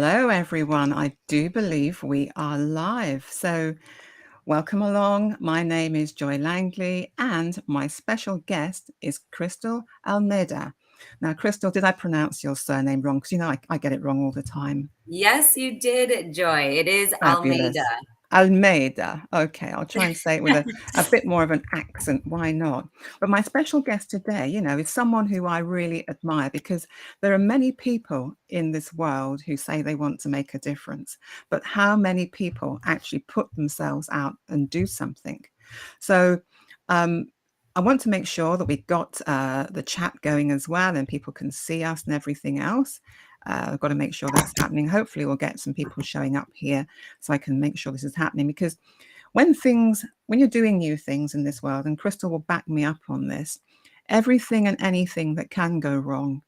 Hello, everyone. I do believe we are live. So, welcome along. My name is Joy Langley, and my special guest is Crystal Almeida. Now, Crystal, did I pronounce your surname wrong? Because I get it wrong all the time. Yes, you did, Joy. It is Almeida. Fabulous. Almeida. Okay, I'll try and say it with a bit more of an accent. Why not? But my special guest today, is someone who I really admire because there are many people in this world who say they want to make a difference. But how many people actually put themselves out and do something? So, um, I want to make sure that we've got the chat going as well and people can see us and everything else. I've got to make sure that's happening. Hopefully, we'll get some people showing up here so I can make sure this is happening. Because when you're doing new things in this world, and Crystal will back me up on this, everything and anything that can go wrong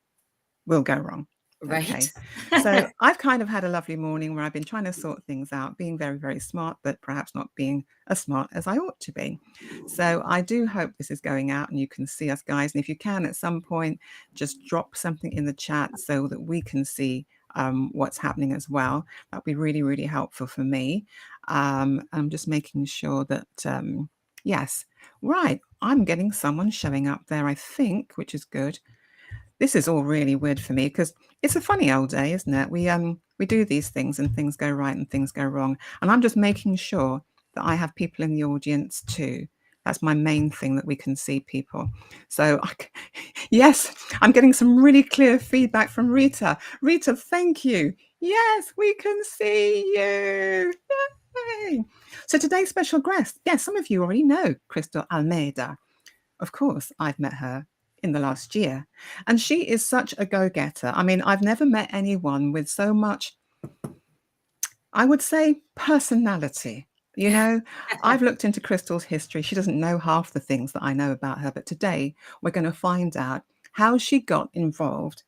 will go wrong. Right? Okay. So I've kind of had a lovely morning where I've been trying to sort things out, being very, very smart, but perhaps not being as smart as I ought to be. So I do hope this is going out and you can see us, guys. And if you can, at some point, just drop something in the chat so that we can see what's happening as well. That'd be really, really helpful for me. I'm just making sure that, yes, right. I'm getting someone showing up there, I think, which is good. This is all really weird for me because it's a funny old day, isn't it? We do these things and things go right and things go wrong. And I'm just making sure that I have people in the audience too. That's my main thing, that we can see people. So yes, I'm getting some really clear feedback from Rita. Rita, thank you. Yes, we can see you. Yay. So today's special guest, yes, some of you already know Crystal Almeida. Of course, I've met her in the last year. And she is such a go-getter. I mean, I've never met anyone with so much, I would say, personality. I've looked into Crystal's history. She doesn't know half the things that I know about her. But today we're going to find out how she got involved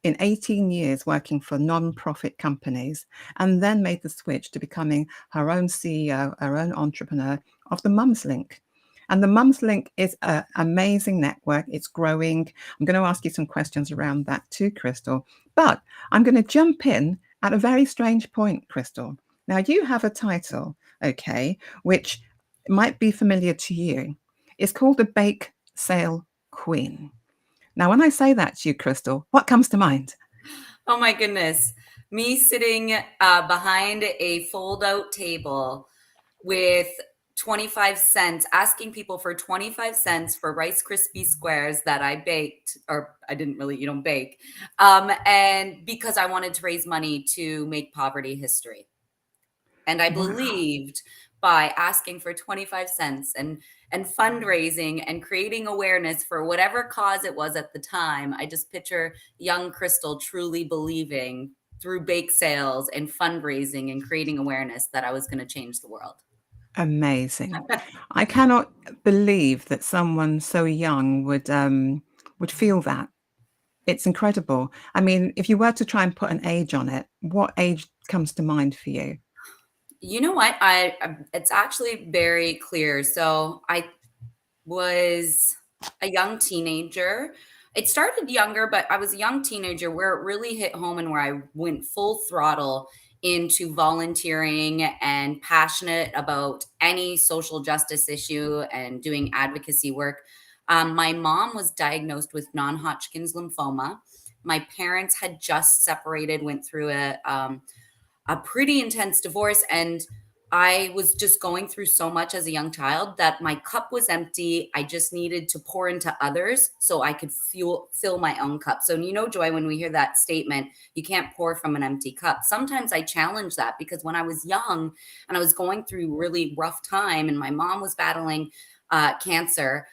in 18 years working for non-profit companies and then made the switch to becoming her own CEO, her own entrepreneur of the Mums Link. And the Mums Link is an amazing network. It's growing. I'm going to ask you some questions around that too, Crystal. But I'm going to jump in at a very strange point, Crystal. Now, you have a title, okay, which might be familiar to you. It's called the Bake Sale Queen. Now, when I say that to you, Crystal, what comes to mind? Oh my goodness. Me sitting behind a fold out table with 25 cents, asking people for 25 cents for Rice Krispie squares that I baked, or I didn't really, bake. And because I wanted to raise money to make poverty history. And I Wow. believed by asking for 25 cents and fundraising and creating awareness for whatever cause it was at the time, I just picture young Crystal truly believing through bake sales and fundraising and creating awareness that I was going to change the world. Amazing. I cannot believe that someone so young would feel that. It's incredible. I mean, if you were to try and put an age on it, what age comes to mind for you? You know what? It's actually very clear. So I was a young teenager. It started younger, but I was a young teenager where it really hit home and where I went full throttle into volunteering and passionate about any social justice issue and doing advocacy work. My mom was diagnosed with non-Hodgkin's lymphoma. My parents had just separated, went through a pretty intense divorce, and I was just going through so much as a young child that my cup was empty. I just needed to pour into others so I could fill my own cup. So, Joy, when we hear that statement, you can't pour from an empty cup. Sometimes I challenge that because when I was young and I was going through really rough time and my mom was battling cancer,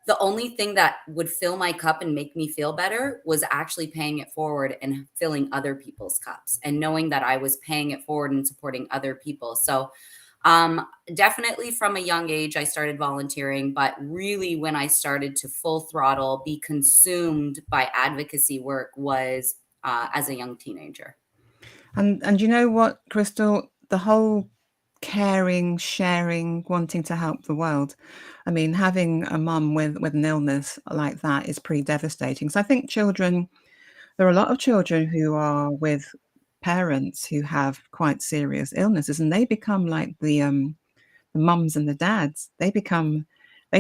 the only thing that would fill my cup and make me feel better was actually paying it forward and filling other people's cups and knowing that I was paying it forward and supporting other people. So definitely from a young age, I started volunteering, but really when I started to full throttle be consumed by advocacy work was as a young teenager. And you know what, Crystal? The whole caring, sharing, wanting to help the world. I mean, having a mum with an illness like that is pretty devastating. So I think there are a lot of children who are with parents who have quite serious illnesses, and they become like the mums and the dads. They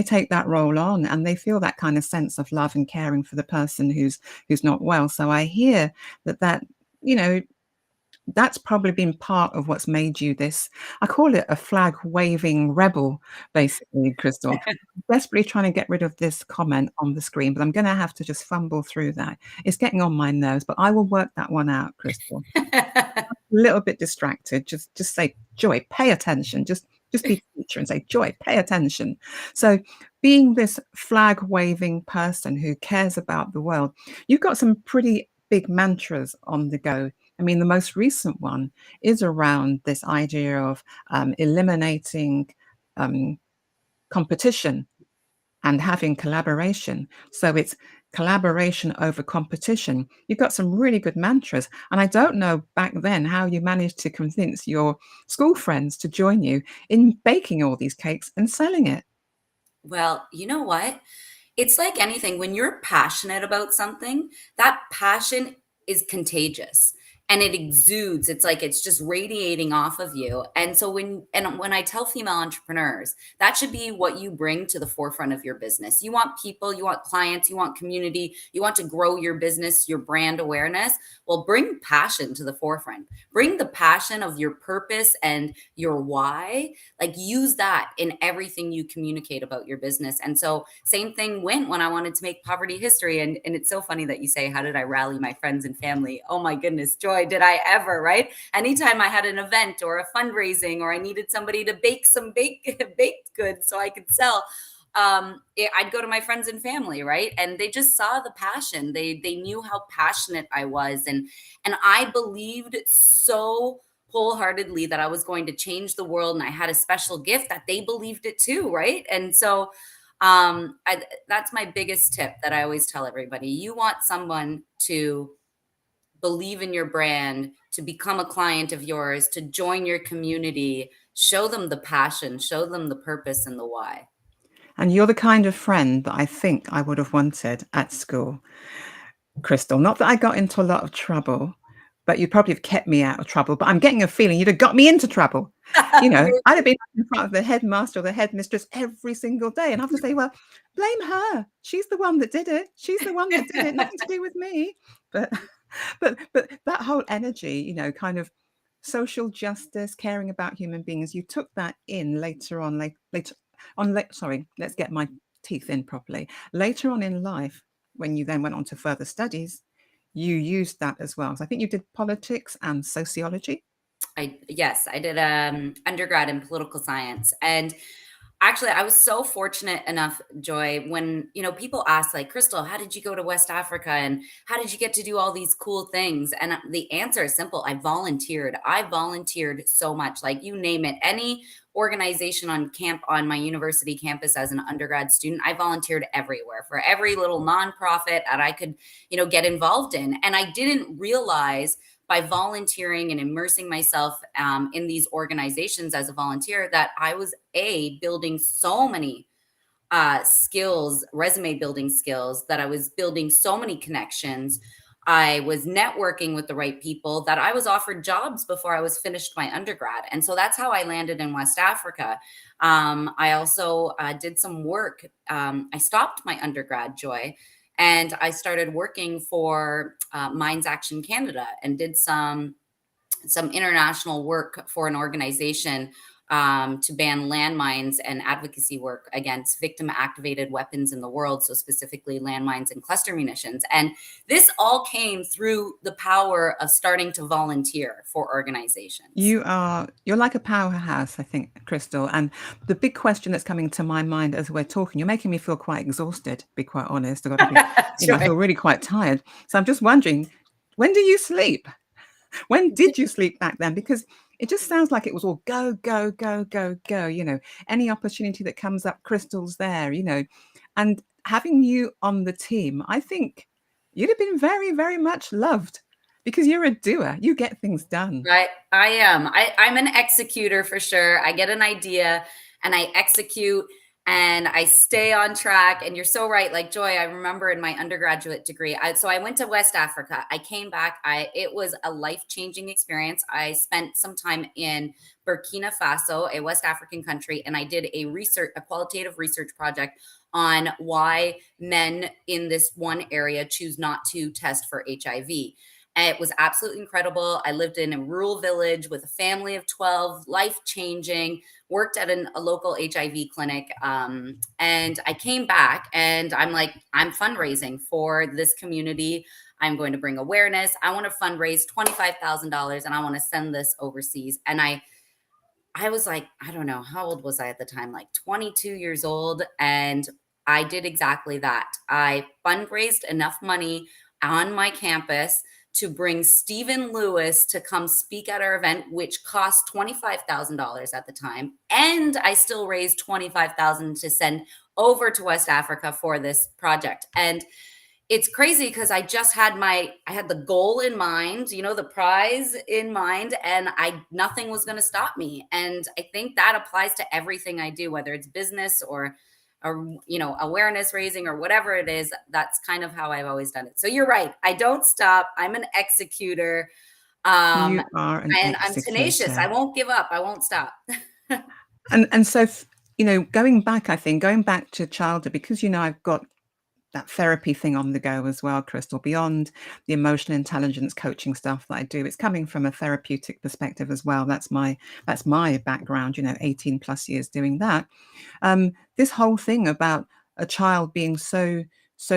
take that role on, and they feel that kind of sense of love and caring for the person who's not well. So I hear that you know that's probably been part of what's made you this. I call it a flag waving rebel, basically, Crystal. Desperately trying to get rid of this comment on the screen, but I'm going to have to just fumble through that. It's getting on my nerves, but I will work that one out, Crystal. A little bit distracted. Just say, Joy, pay attention. Just be teacher and say, Joy, pay attention. So being this flag waving person who cares about the world, you've got some pretty big mantras on the go. I mean, the most recent one is around this idea of eliminating competition and having collaboration. So it's collaboration over competition. You've got some really good mantras. And I don't know back then how you managed to convince your school friends to join you in baking all these cakes and selling it. Well, you know what? It's like anything. When you're passionate about something, that passion is contagious and it exudes. It's like it's just radiating off of you. And so when I tell female entrepreneurs, that should be what you bring to the forefront of your business. You want people, you want clients, you want community, you want to grow your business, your brand awareness. Well, bring passion to the forefront. Bring the passion of your purpose and your why. Like use that in everything you communicate about your business. And so same thing went when I wanted to make poverty history. And it's so funny that you say, how did I rally my friends and family? Oh my goodness, Joy, did I ever, right? Anytime I had an event or a fundraising or I needed somebody to bake some baked goods so I could sell, I'd go to my friends and family, right? And they just saw the passion. They knew how passionate I was, and I believed so wholeheartedly that I was going to change the world, and I had a special gift that they believed it too, right? And so that's my biggest tip that I always tell everybody. You want someone to believe in your brand, to become a client of yours, to join your community, show them the passion, show them the purpose and the why. And you're the kind of friend that I think I would have wanted at school, Crystal. Not that I got into a lot of trouble, but you'd probably have kept me out of trouble. But I'm getting a feeling you'd have got me into trouble. I'd have been in front of the headmaster or the headmistress every single day. And I have to say, well, blame her. She's the one that did it. She's the one that did it. Nothing to do with me. But but that whole energy, kind of social justice, caring about human beings, you took that in later on, sorry, let's get my teeth in properly. Later on in life, when you then went on to further studies, you used that as well. So I think you did politics and sociology. Yes, I did undergrad in political science. And actually, I was so fortunate enough, Joy, when, people ask like, Crystal, how did you go to West Africa? And how did you get to do all these cool things? And the answer is simple. I volunteered. I volunteered so much, like you name it. Any organization on my university campus as an undergrad student, I volunteered everywhere for every little nonprofit that I could, get involved in. And I didn't realize by volunteering and immersing myself in these organizations as a volunteer that I was building so many skills, resume building skills, that I was building so many connections. I was networking with the right people, that I was offered jobs before I was finished my undergrad. And so that's how I landed in West Africa. I also did some work. I stopped my undergrad, Joy, and I started working for Mines Action Canada and did some international work for an organization to ban landmines and advocacy work against victim activated weapons in the world. So specifically landmines and cluster munitions. And this all came through the power of starting to volunteer for organizations. You're like a powerhouse, I think, Crystal. And the big question that's coming to my mind as we're talking, you're making me feel quite exhausted, to be quite honest. I've got to be, I feel really quite tired. So I'm just wondering, when do you sleep? When did you sleep back then? Because it just sounds like it was all go, go, go, go, go, any opportunity that comes up, Crystal's there, and having you on the team, I think you'd have been very, very much loved because you're a doer. You get things done. Right. I am. I'm an executor for sure. I get an idea and I execute. and I stay on track. And you're so right. Like Joy, I remember in my undergraduate degree, so I went to West Africa. I came back. It was a life-changing experience. I spent some time in Burkina Faso, a West African country, and I did a qualitative research project on why men in this one area choose not to test for HIV. And it was absolutely incredible. I lived in a rural village with a family of 12, life changing, worked at a local HIV clinic. And I came back and I'm like, I'm fundraising for this community. I'm going to bring awareness. I want to fundraise $25,000 and I want to send this overseas. And I was like, I don't know, how old was I at the time? Like 22 years old. And I did exactly that. I fundraised enough money on my campus to bring Stephen Lewis to come speak at our event, which cost $25,000 at the time. And I still raised $25,000 to send over to West Africa for this project. And it's crazy because I had the goal in mind, the prize in mind, and nothing was going to stop me. And I think that applies to everything I do, whether it's business or awareness raising or whatever it is. That's kind of how I've always done it. So you're right. I don't stop. I'm an executor. Um, You are an and I'm tenacious. I executor. won't give up. I won't stop. And so, going back to childhood, because, I've got that therapy thing on the go as well, Crystal, beyond the emotional intelligence coaching stuff that I do. It's coming from a therapeutic perspective as well. That's my background, 18 plus years doing that. This whole thing about a child being so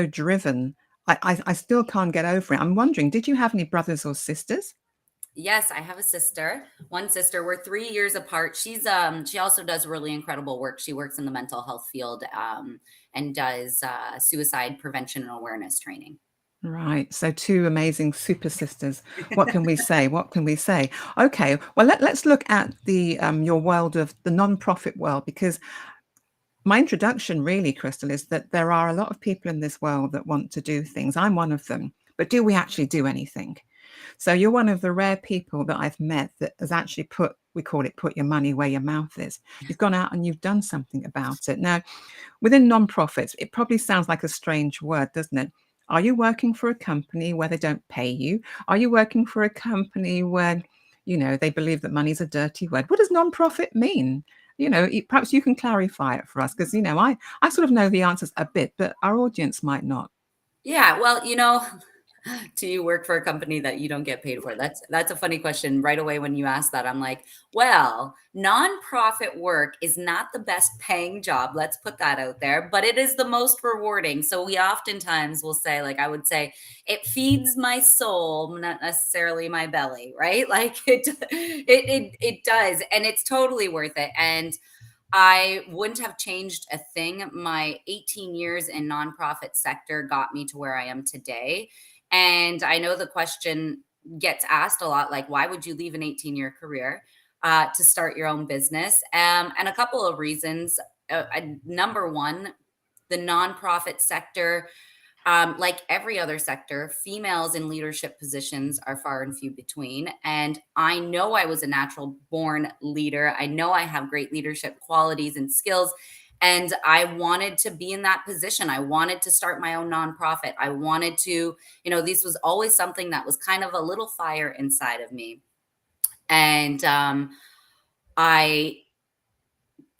driven, I still can't get over it. I'm wondering, did you have any brothers or sisters? Yes, I have a sister. One sister. We're 3 years apart. She also does really incredible work. She works in the mental health field and does suicide prevention and awareness training. Right. So two amazing super sisters. What can we say? What can we say? Okay. Well, let's look at the your world of the nonprofit world, because my introduction really, Crystal, is that there are a lot of people in this world that want to do things. I'm one of them. But do we actually do anything? So you're one of the rare people that I've met that has actually we call it put your money where your mouth is. You've gone out and you've done something about it. Now, within nonprofits, it probably sounds like a strange word, doesn't it? Are you working for a company where they don't pay you? Are you working for a company where, they believe that money's a dirty word? What does nonprofit mean? Perhaps you can clarify it for us, because, I sort of know the answers a bit, but our audience might not. Yeah, well, do you work for a company that you don't get paid for? That's a funny question. Right away when you ask that, I'm like, well, nonprofit work is not the best paying job. Let's put that out there, but it is the most rewarding. So we oftentimes will say, like I would say, it feeds my soul, not necessarily my belly, right? Like it does, and it's totally worth it. And I wouldn't have changed a thing. My 18 years in nonprofit sector got me to where I am today. And I know the question gets asked a lot, like, why would you leave an 18-year career to start your own business? And a couple of reasons. Number one, the nonprofit sector, like every other sector, females in leadership positions are far and few between. And I know I was a natural born leader. I know I have great leadership qualities and skills. And I wanted to be in that position. I wanted to start my own nonprofit. I wanted to, this was always something that was kind of a little fire inside of me. And I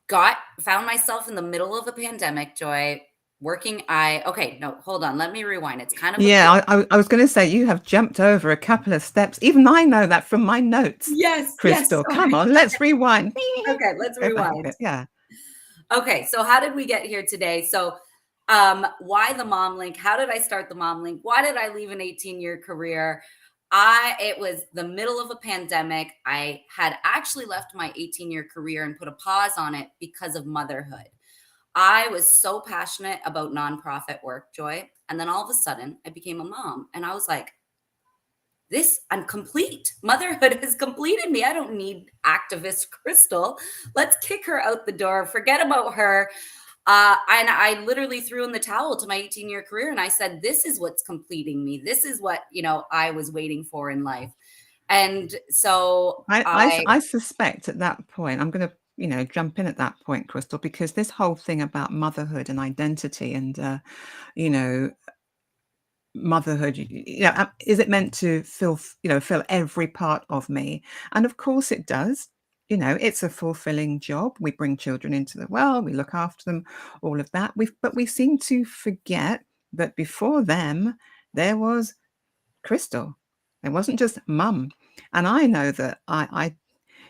found myself in the middle of a pandemic, Joy, okay, no, hold on. Let me rewind. It's kind of a Yeah, I was going to say you have jumped over a couple of steps. Even I know that from my notes. yes. Crystal, come Sorry. on, let's rewind. Okay, let's Go back a rewind. bit. Yeah. Okay, so how did we get here today? So, why the Mom Link? How did I start the Mom Link? Why did I leave an 18-year career? It was the middle of a pandemic. I had actually left my 18-year career and put a pause on it because of motherhood. I was so passionate about nonprofit work, Joy. And then all of a sudden, I became a mom. And I was like, I'm complete. Motherhood has completed me. I don't need activist Crystal. Let's kick her out the door. Forget about her. And I literally threw in the towel to my 18-year career. And I said, this is what's completing me. This is what, I was waiting for in life. And so I suspect at that point, I'm going to jump in at that point, Crystal, because this whole thing about motherhood and identity and, you know, motherhood, is it meant to fill every part of me? And of course it does. It's a fulfilling job. We bring children into the world, we look after them, all of that. But we seem to forget that before them, there was Crystal. It wasn't just mum. And I know that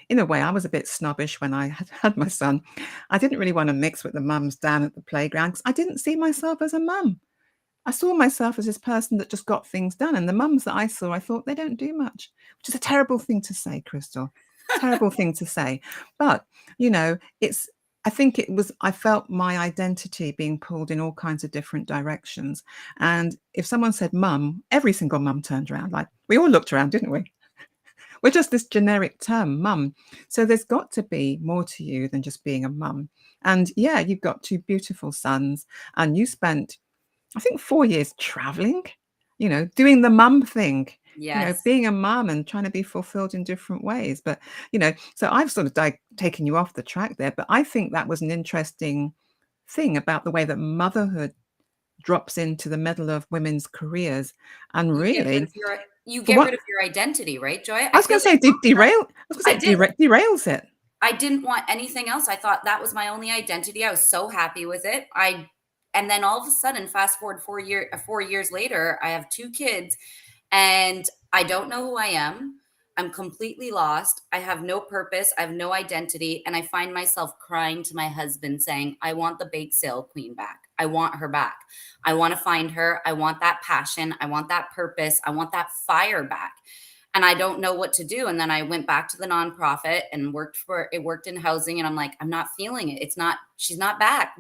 in a way, I was a bit snobbish when I had my son. I didn't really want to mix with the mums down at the playground because I didn't see myself as a mum. I saw myself as this person that just got things done. And the mums that I saw, I thought they don't do much, which is a terrible thing to say, Crystal. Terrible thing to say. But, I think I felt my identity being pulled in all kinds of different directions. And if someone said mum, every single mum turned around. Like, we all looked around, didn't we? We're just this generic term, mum. So there's got to be more to you than just being a mum. And yeah, you've got two beautiful sons, and you spent, I think, 4 years traveling, doing the mum thing, Yes. being a mum and trying to be fulfilled in different ways. But, so I've sort of taken you off the track there, but I think that was an interesting thing about the way that motherhood drops into the middle of women's careers. And You get rid really, of your you for get what rid of your identity, right, Joy? I I was feel going to like say, derail. I was I going to say did. derails it. I didn't want anything else. I thought that was my only identity. I was so happy with it. And then all of a sudden, fast forward 4 years later, I have two kids and I don't know who I am. I'm completely lost. I have no purpose. I have no identity. And I find myself crying to my husband saying, I want the bake sale queen back. I want her back. I want to find her. I want that passion. I want that purpose. I want that fire back. And I don't know what to do. And then I went back to the nonprofit and worked in housing. And I'm like, I'm not feeling it. She's not back.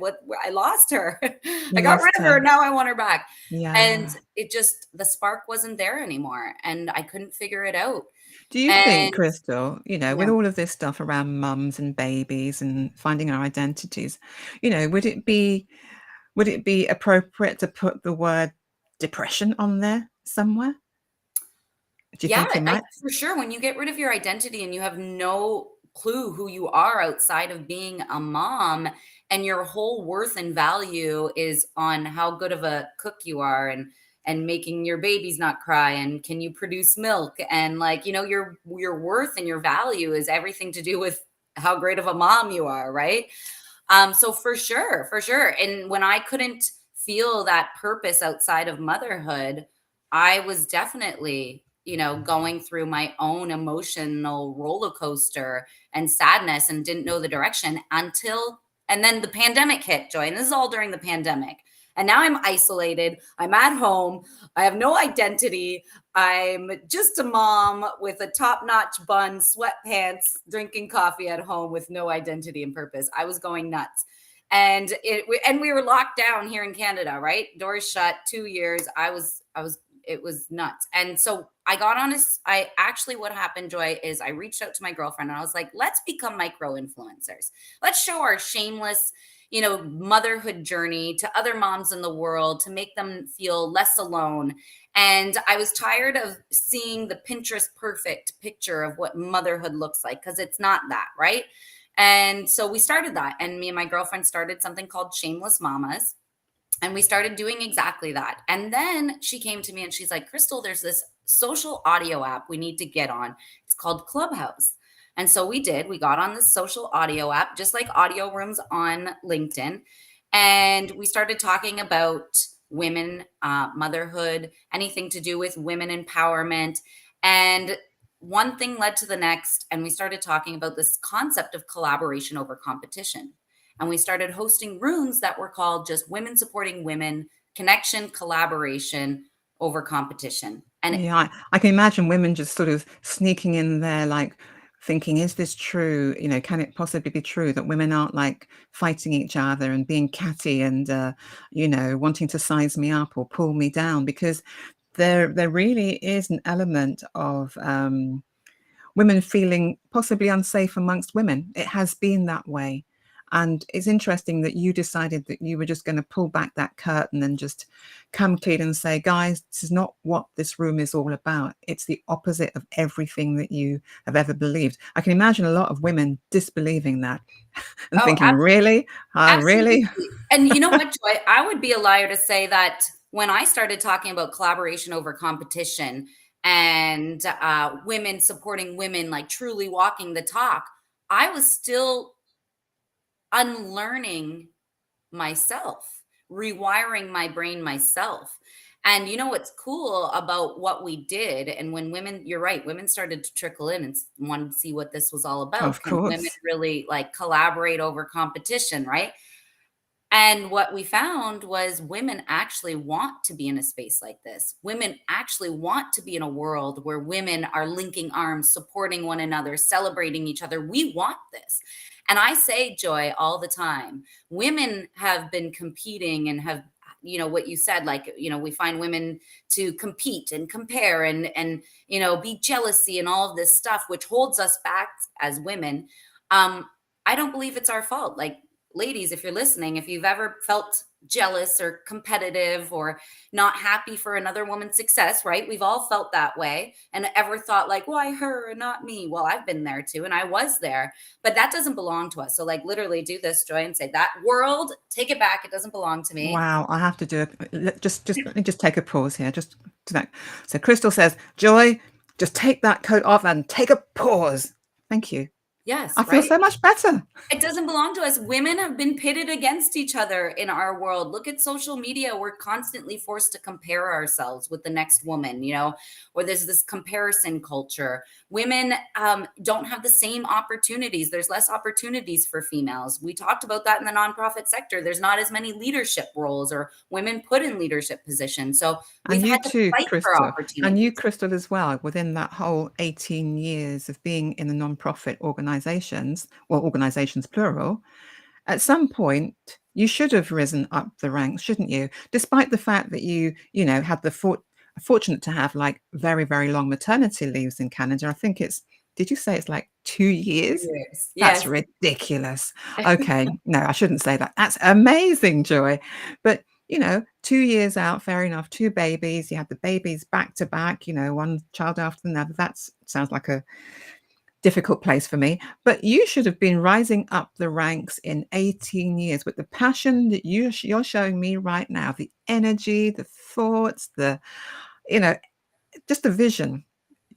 I lost her. I You got rid lost of her. her. Now I want her back. And Yeah. the spark wasn't there anymore. And I couldn't figure it out. Do you think, And Crystal, yeah, with all of this stuff around mums and babies and finding our identities, would it be appropriate to put the word depression on there somewhere? Do you yeah, think it might? for sure. When you get rid of your identity and you have no clue who you are outside of being a mom, and your whole worth and value is on how good of a cook you are and making your babies not cry and can you produce milk and like your worth and your value is everything to do with how great of a mom you are, right? So for sure. And when I couldn't feel that purpose outside of motherhood, I was definitely, going through my own emotional roller coaster and sadness and didn't know the direction and then the pandemic hit, Joy. And this is all during the pandemic. And now I'm isolated. I'm at home. I have no identity. I'm just a mom with a top-notch bun, sweatpants, drinking coffee at home with no identity and purpose. I was going nuts. And we were locked down here in Canada, right? Doors shut, 2 years. It was nuts. And so what happened, Joy, is I reached out to my girlfriend and I was like, let's become micro influencers. Let's show our shameless, motherhood journey to other moms in the world to make them feel less alone. And I was tired of seeing the Pinterest perfect picture of what motherhood looks like because it's not that, right? And so we started that. And me and my girlfriend started something called Shameless Mamas. And we started doing exactly that. And then she came to me and she's like, Crystal, there's this social audio app we need to get on. It's called Clubhouse. And so we did. We got on this social audio app, just like audio rooms on LinkedIn. And we started talking about women, motherhood, anything to do with women empowerment. And one thing led to the next. And we started talking about this concept of collaboration over competition. And we started hosting rooms that were called just Women Supporting Women, Connection, Collaboration over Competition. And Yeah, I can imagine women just sort of sneaking in there, like thinking, is this true? Can it possibly be true that women aren't like fighting each other and being catty and, wanting to size me up or pull me down? Because there really is an element of women feeling possibly unsafe amongst women. It has been that way. And it's interesting that you decided that you were just going to pull back that curtain and just come clean and say, guys, this is not what this room is all about. It's the opposite of everything that you have ever believed. I can imagine a lot of women disbelieving that and Oh, thinking, really? Really? absolutely. And you know what, Joy? I would be a liar to say that when I started talking about collaboration over competition and women supporting women, like truly walking the talk, I was still unlearning myself, rewiring my brain myself. And you know what's cool about what we did? And when women, you're right, women started to trickle in and wanted to see what this was all about. Of Can women course. really like collaborate over competition, right? And what we found was women actually want to be in a space like this. Women actually want to be in a world where women are linking arms, supporting one another, celebrating each other. We want this. And I say, Joy, all the time, women have been competing and have, you know, what you said, like, you know, we find women to compete and compare and, you know, be jealousy and all of this stuff, which holds us back as women. Um, I don't believe it's our fault. Like, ladies, if you're listening, if you've ever felt jealous or competitive or not happy for another woman's success, right? We've all felt that way and ever thought like, why her and not me? Well, I've been there too, and I was there, but that doesn't belong to us. So like literally do this, Joy, and say, that world, take it back. It doesn't belong to me. Wow, I have to do it. Just let me just take a pause here. Just to that. So Crystal says, Joy, just take that coat off and take a pause. Thank you. Yes, I feel right? so much better. It doesn't belong to us. Women have been pitted against each other in our world. Look at social media. We're constantly forced to compare ourselves with the next woman, you know, or there's this comparison culture. Women don't have the same opportunities. There's less opportunities for females. We talked about that in the nonprofit sector. There's not as many leadership roles or women put in leadership positions. So we've And had you to too, fight for Crystal. And you, opportunities. Crystal, as well, within that whole 18 years of being in the non-profit organizations, well, organizations plural, at some point you should have risen up the ranks, shouldn't you? Despite the fact that you know, had the fortunate to have like very, very long maternity leaves in Canada. I think it's, did you say it's like 2 years? Yes. That's Yes. ridiculous. Okay, no, I shouldn't say that. That's amazing, Joy. But you know, 2 years out, fair enough. Two babies, you had the babies back to back, you know, one child after another. That sounds like a difficult place for me. But you should have been rising up the ranks in 18 years with the passion that you're showing me right now, the energy, the thoughts, the, you know, just the vision.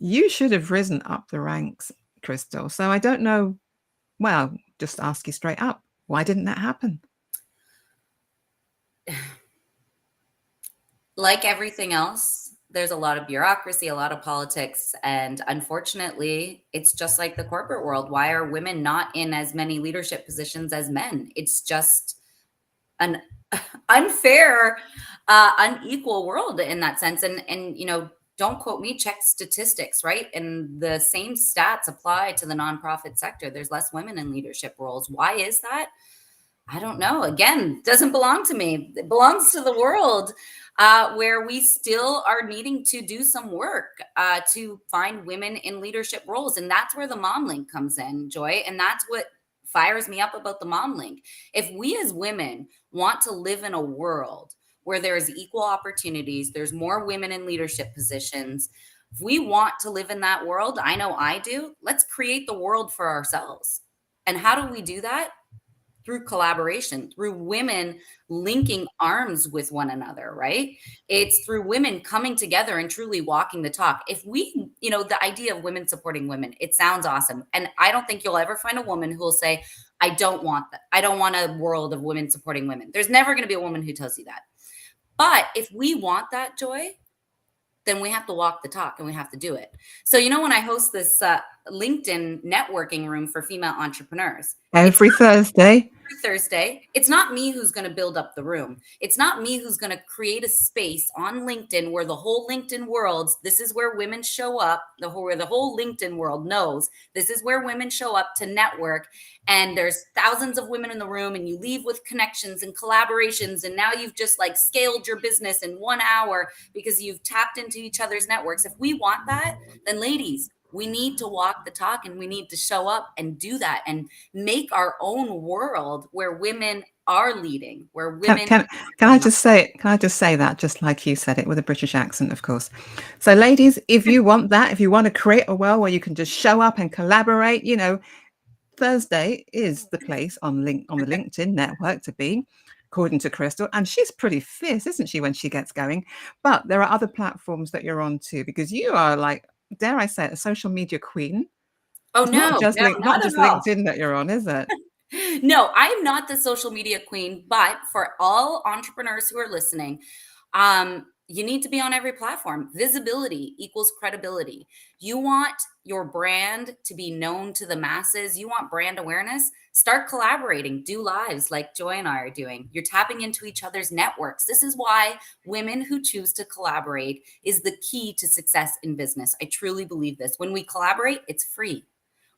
You should have risen up the ranks, Crystal. So I don't know. Well, just ask you straight up. Why didn't that happen? Like everything else, there's a lot of bureaucracy, a lot of politics, and unfortunately, it's just like the corporate world. Why are women not in as many leadership positions as men? It's just an unfair, unequal world in that sense. And you know, don't quote me, check statistics, right? And the same stats apply to the nonprofit sector. There's less women in leadership roles. Why is that? I don't know. Again, doesn't belong to me. It belongs to the world, where we still are needing to do some work to find women in leadership roles. And that's where the mom link comes in, Joy. And that's what fires me up about the mom link. If we as women want to live in a world where there's equal opportunities, there's more women in leadership positions, if we want to live in that world, I know I do, let's create the world for ourselves. And how do we do that? Through collaboration, through women linking arms with one another, right? It's through women coming together and truly walking the talk. If we, you know, the idea of women supporting women, it sounds awesome. And I don't think you'll ever find a woman who will say, I don't want that. I don't want a world of women supporting women. There's never going to be a woman who tells you that. But if we want that, Joy, then we have to walk the talk and we have to do it. So, you know, when I host this LinkedIn networking room for female entrepreneurs, it's Every Thursday. Thursday. It's not me who's going to build up the room. It's not me who's going to create a space on LinkedIn where the whole LinkedIn world, this is where women show up, where the whole LinkedIn world knows this is where women show up to network. And there's thousands of women in the room and you leave with connections and collaborations. And now you've just like scaled your business in 1 hour because you've tapped into each other's networks. If we want that, then ladies, We need to walk the talk, and we need to show up and do that and make our own world where women are leading, where Can women can are can I going on. just say that just like you said it with a British accent, of course. So ladies, if you want that, if you want to create a world where you can just show up and collaborate, Thursday is the place on the LinkedIn network to be, according to Crystal. And she's pretty fierce, isn't she, when she gets going? But there are other platforms that you're on too, because you are like, dare I say it, a social media queen. Oh, It's not no, just no, not at all. LinkedIn that you're on, is it? No, I'm not the social media queen, but for all entrepreneurs who are listening, you need to be on every platform. Visibility equals credibility. You want your brand to be known to the masses. You want brand awareness. Start collaborating, do lives like Joy and I are doing. You're tapping into each other's networks. This is why women who choose to collaborate is the key to success in business. I truly believe this. When we collaborate, it's free.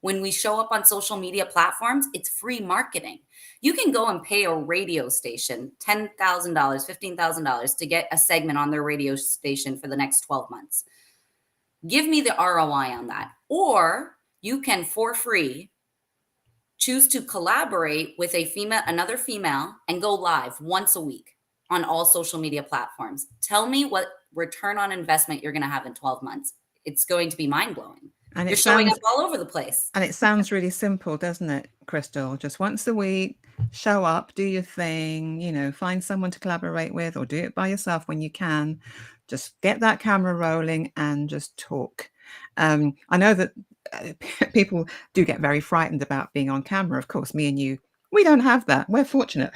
When we show up on social media platforms, it's free marketing. You can go and pay a radio station $10,000, $15,000 to get a segment on their radio station for the next 12 months. Give me the ROI on that. Or you can, for free, choose to collaborate with another female, and go live once a week on all social media platforms. Tell me what return on investment you're going to have in 12 months. It's going to be mind blowing. And You're it showing up sounds all over the place. And it sounds really simple, doesn't it, Crystal? Just once a week, show up, do your thing, find someone to collaborate with or do it by yourself when you can. Just get that camera rolling and just talk. I know that people do get very frightened about being on camera. Of course, me and you, we don't have that. We're fortunate.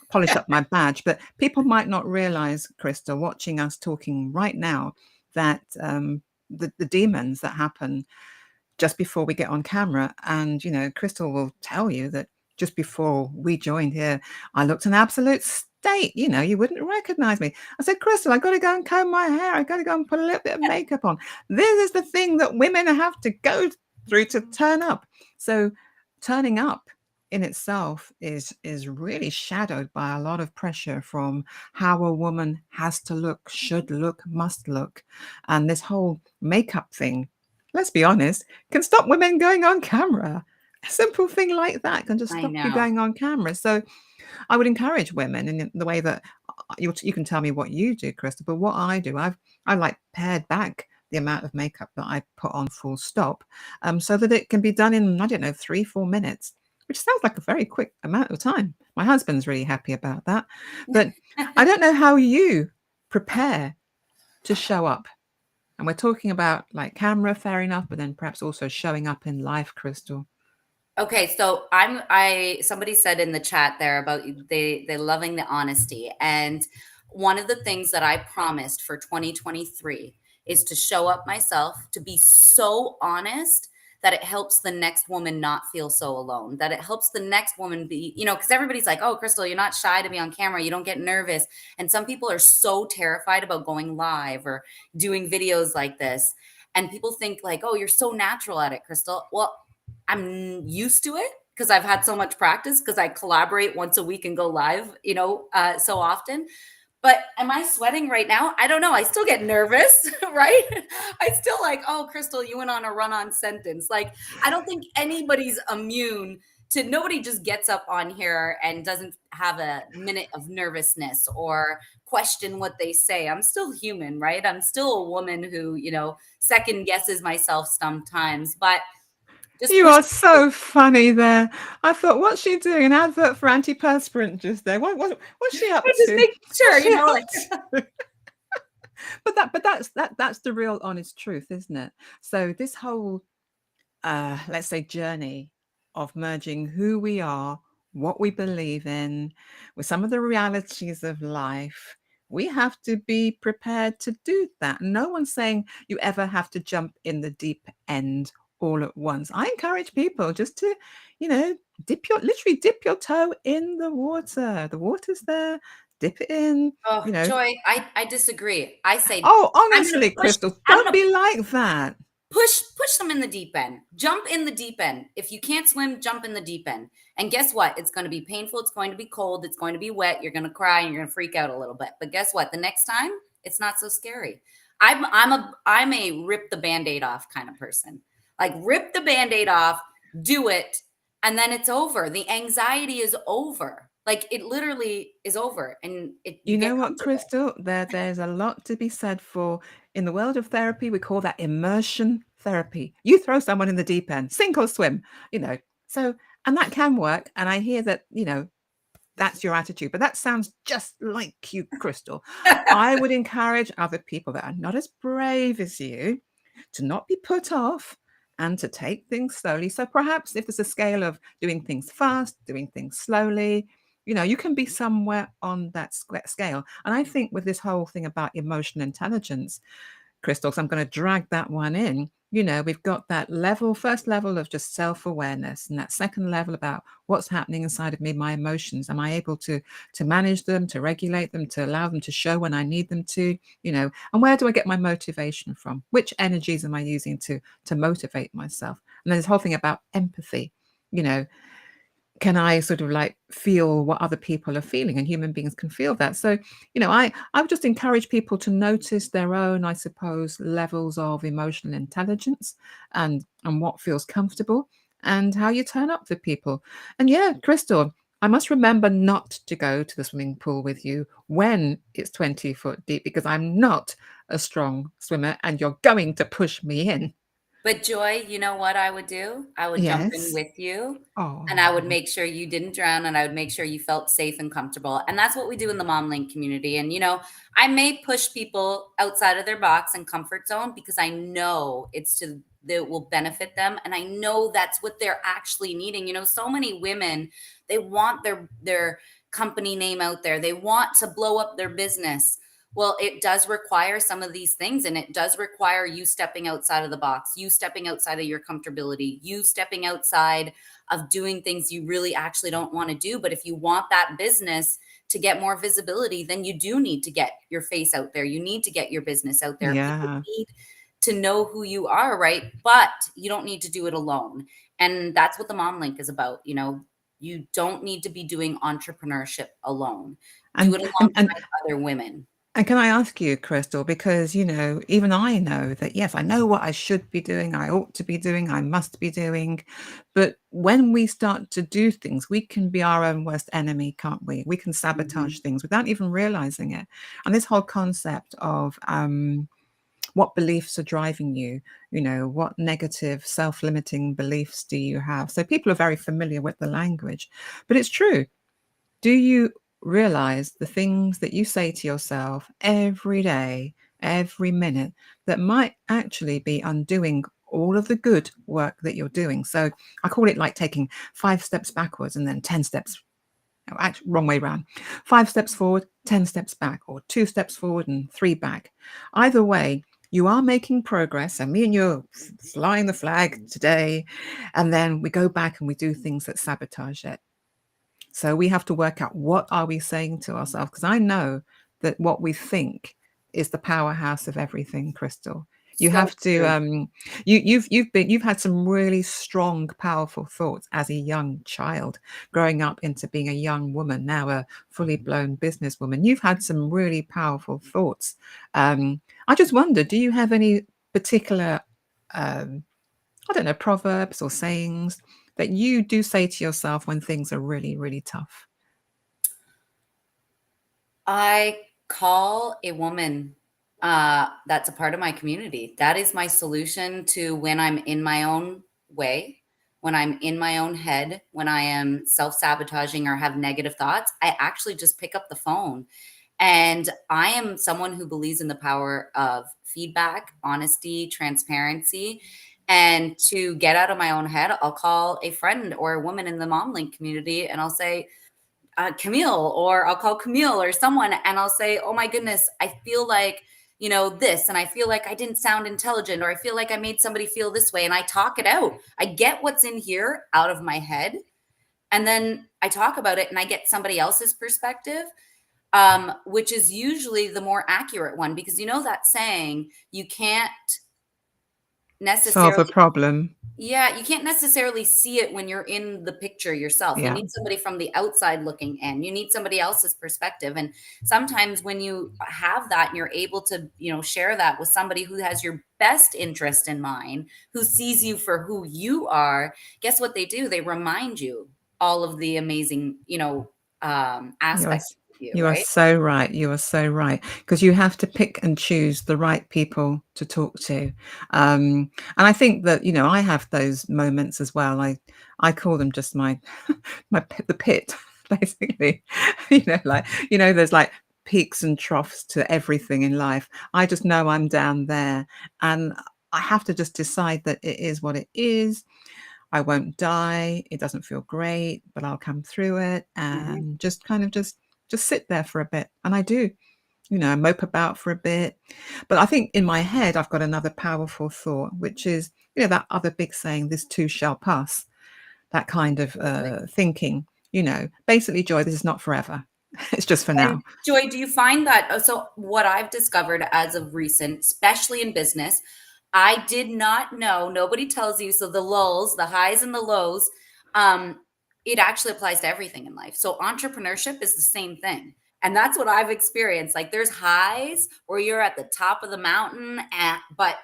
Polish up my badge. But people might not realize, Crystal, watching us talking right now, that the demons that happen just before we get on camera. And, Crystal will tell you that just before we joined here, I looked an absolute state. You wouldn't recognize me. I said, Crystal, I got to go and comb my hair. I got to go and put a little bit of makeup on. This is the thing that women have to go through to turn up. So turning up in itself is really shadowed by a lot of pressure from how a woman has to look, should look, must look. And this whole makeup thing, let's be honest, can stop women going on camera. A simple thing like that can just I stop you know. going on camera. So I would encourage women in the way that you can tell me what you do, Krista, but what I do, I like pared back the amount of makeup that I put on full stop, so that it can be done in, I don't know, 3-4 minutes, which sounds like a very quick amount of time. My husband's really happy about that. But I don't know how you prepare to show up. And we're talking about like camera, fair enough, but then perhaps also showing up in life, Crystal. Okay, so somebody said in the chat there about they loving the honesty. And one of the things that I promised for 2023 is to show up myself, to be so honest that it helps the next woman not feel so alone, that it helps the next woman be, because everybody's like, oh, Crystal, you're not shy to be on camera, you don't get nervous. And some people are so terrified about going live or doing videos like this. And people think like, oh, you're so natural at it, Crystal. Well, I'm used to it because I've had so much practice, because I collaborate once a week and go live, so often. But am I sweating right now? I don't know. I still get nervous, right? I still like, oh, Crystal, you went on a run-on sentence. Like, I don't think anybody's immune to, nobody just gets up on here and doesn't have a minute of nervousness or question what they say. I'm still human, right? I'm still a woman who, second guesses myself sometimes, but just You push. are so funny there. I thought, what's she doing? An advert for antiperspirant just there. What's she up Just to? making sure, What's she up like. to? That's the real honest truth, isn't it? So this whole let's say journey of merging who we are, what we believe in, with some of the realities of life, we have to be prepared to do that. No one's saying you ever have to jump in the deep end all at once. I encourage people just to, literally dip your toe in the water. The water's there, dip it in, Oh, Joy, I disagree. I say Oh, I'm gonna honestly, push. Crystal, I'm don't gonna be like that. push them in the deep end. Jump in the deep end. If you can't swim, jump in the deep end. And guess what? It's going to be painful. It's going to be cold. It's going to be wet. You're going to cry and you're going to freak out a little bit. But guess what? The next time, it's not so scary. I'm a rip the Band-Aid off kind of person. Like rip the Band-Aid off, do it, and then it's over. The anxiety is over. Like it literally is over and you You get know what, comfortable. Crystal? There's a lot to be said for, in the world of therapy, we call that immersion therapy. You throw someone in the deep end, sink or swim, you know. So, and that can work. And I hear that, that's your attitude, but that sounds just like you, Crystal. I would encourage other people that are not as brave as you to not be put off and to take things slowly. So perhaps if there's a scale of doing things fast, doing things slowly, you can be somewhere on that scale. And I think with this whole thing about emotional intelligence, Crystal, so I'm going to drag that one in. We've got that first level of just self-awareness, and that second level about what's happening inside of me, my emotions. Am I able to manage them, to regulate them, to allow them to show when I need them to, and where do I get my motivation from? Which energies am I using to motivate myself? And then this whole thing about empathy, you know, can I sort of like feel what other people are feeling, and human beings can feel that. So, I would just encourage people to notice their own, I suppose, levels of emotional intelligence and what feels comfortable and how you turn up for people. And yeah, Crystal, I must remember not to go to the swimming pool with you when it's 20 foot deep because I'm not a strong swimmer and you're going to push me in. But Joy, you know what I would do? I would jump in Yes. with you and I would Oh, make sure you didn't drown and I would make sure you felt safe and comfortable. And that's what we do in the Mom Link community. And, I may push people outside of their box and comfort zone because I know that will benefit them. And I know that's what they're actually needing. So many women, they want their company name out there. They want to blow up their business. Well, it does require some of these things, and it does require you stepping outside of the box, you stepping outside of your comfortability, you stepping outside of doing things you really actually don't want to do. But if you want that business to get more visibility, then you do need to get your face out there. You need to get your business out there. People yeah. need to know who you are, right? But you don't need to do it alone. And that's what the Mom Link is about. You don't need to be doing entrepreneurship alone. Do And it and and alongside other women. And can I ask you, Crystal, because, even I know that, yes, I know what I should be doing, I ought to be doing, I must be doing. But when we start to do things, we can be our own worst enemy, can't we? We can sabotage Mhm. things without even realizing it. And this whole concept of what beliefs are driving you, what negative self-limiting beliefs do you have? So people are very familiar with the language, but it's true. Do you realize the things that you say to yourself every day, every minute, that might actually be undoing all of the good work that you're doing? So I call it like taking 5 steps backwards and then 10 steps, no, actually, wrong way around. 5 steps forward, 10 steps back, or 2 steps forward and 3 back. Either way, you are making progress. And me and you are flying the flag today. And then we go back and we do things that sabotage it. So we have to work out, what are we saying to ourselves? Because I know that what we think is the powerhouse of everything, Crystal. You So have to true. you've had some really strong, powerful thoughts as a young child, growing up into being a young woman, now a fully blown businesswoman. You've had some really powerful thoughts. I just wonder, do you have any particular um, I don't know, proverbs or sayings that you do say to yourself when things are really, really tough? I call a woman that's a part of my community. That is my solution to when I'm in my own way, when I'm in my own head, when I am self sabotaging or have negative thoughts. I actually just pick up the phone. And I am someone who believes in the power of feedback, honesty, transparency. And to get out of my own head, I'll call a friend or a woman in the Mom Link community and I'll say, Camille, or I'll call Camille or someone and I'll say, oh my goodness, I feel like, this, and I feel like I didn't sound intelligent, or I feel like I made somebody feel this way. And I talk it out. I get what's in here out of my head. And then I talk about it and I get somebody else's perspective, which is usually the more accurate one, because that saying, you can't Solve a necessarily problem. yeah, you can't necessarily see it when you're in the picture yourself. You Yeah. need somebody from the outside looking in. You need somebody else's perspective. And sometimes when you have that and you're able to, share that with somebody who has your best interest in mind, who sees you for who you are, guess what they do? They remind you all of the amazing, You are aspects s of you, you are right? so right, you are so right, because you have to pick and choose the right people to talk to, and I think that, I have those moments as well. I call them just my the pit, basically. Like, there's, like, peaks and troughs to everything in life. I just know I'm down there, and I have to just decide that it is what it is. I won't die. It doesn't feel great, but I'll come through it Mhm. and just kind of just sit there for a bit. And I do, mope about for a bit. But I think in my head, I've got another powerful thought, which is, that other big saying, this too shall pass, that kind of Absolutely. thinking, basically, Joy, this is not forever. It's just for And now. Joy, do you find that so what I've discovered as of recent, especially in business, I did not know, nobody tells you, so the lulls, the highs and the lows, um, it actually applies to everything in life. So entrepreneurship is the same thing. And that's what I've experienced. Like there's highs where you're at the top of the mountain, but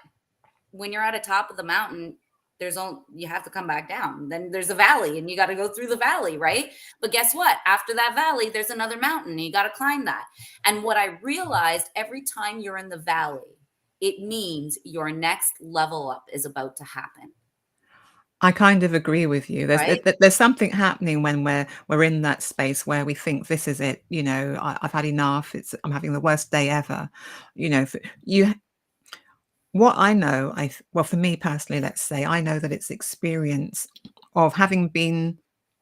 when you're at the top of the mountain, there's only you have to come back down. Then there's a valley and you got to go through the valley, right? But guess what? After that valley, there's another mountain and you got to climb that. And what I realized every time you're in the valley, it means your next level up is about to happen, I kind of agree with you. right? There's something happening when we're in that space where we think this is it. I've had enough. I'm having the worst day ever. For you, what I know, well, for me personally, let's say I know that it's experience of having been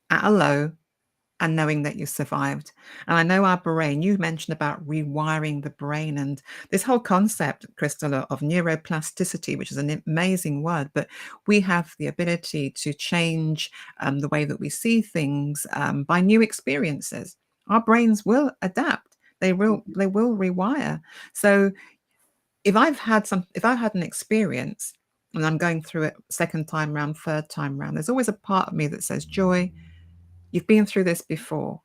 at a low and knowing that you survived. And I know our brain, you mentioned about rewiring the brain and this whole concept, Crystal, of neuroplasticity, which is an amazing word, but we have the ability to change the way that we see things by new experiences. Our brains will adapt. They will rewire. So if I've had an experience and I'm going through it second time round, third time round, there's always a part of me that says, Joy, you've been through this before.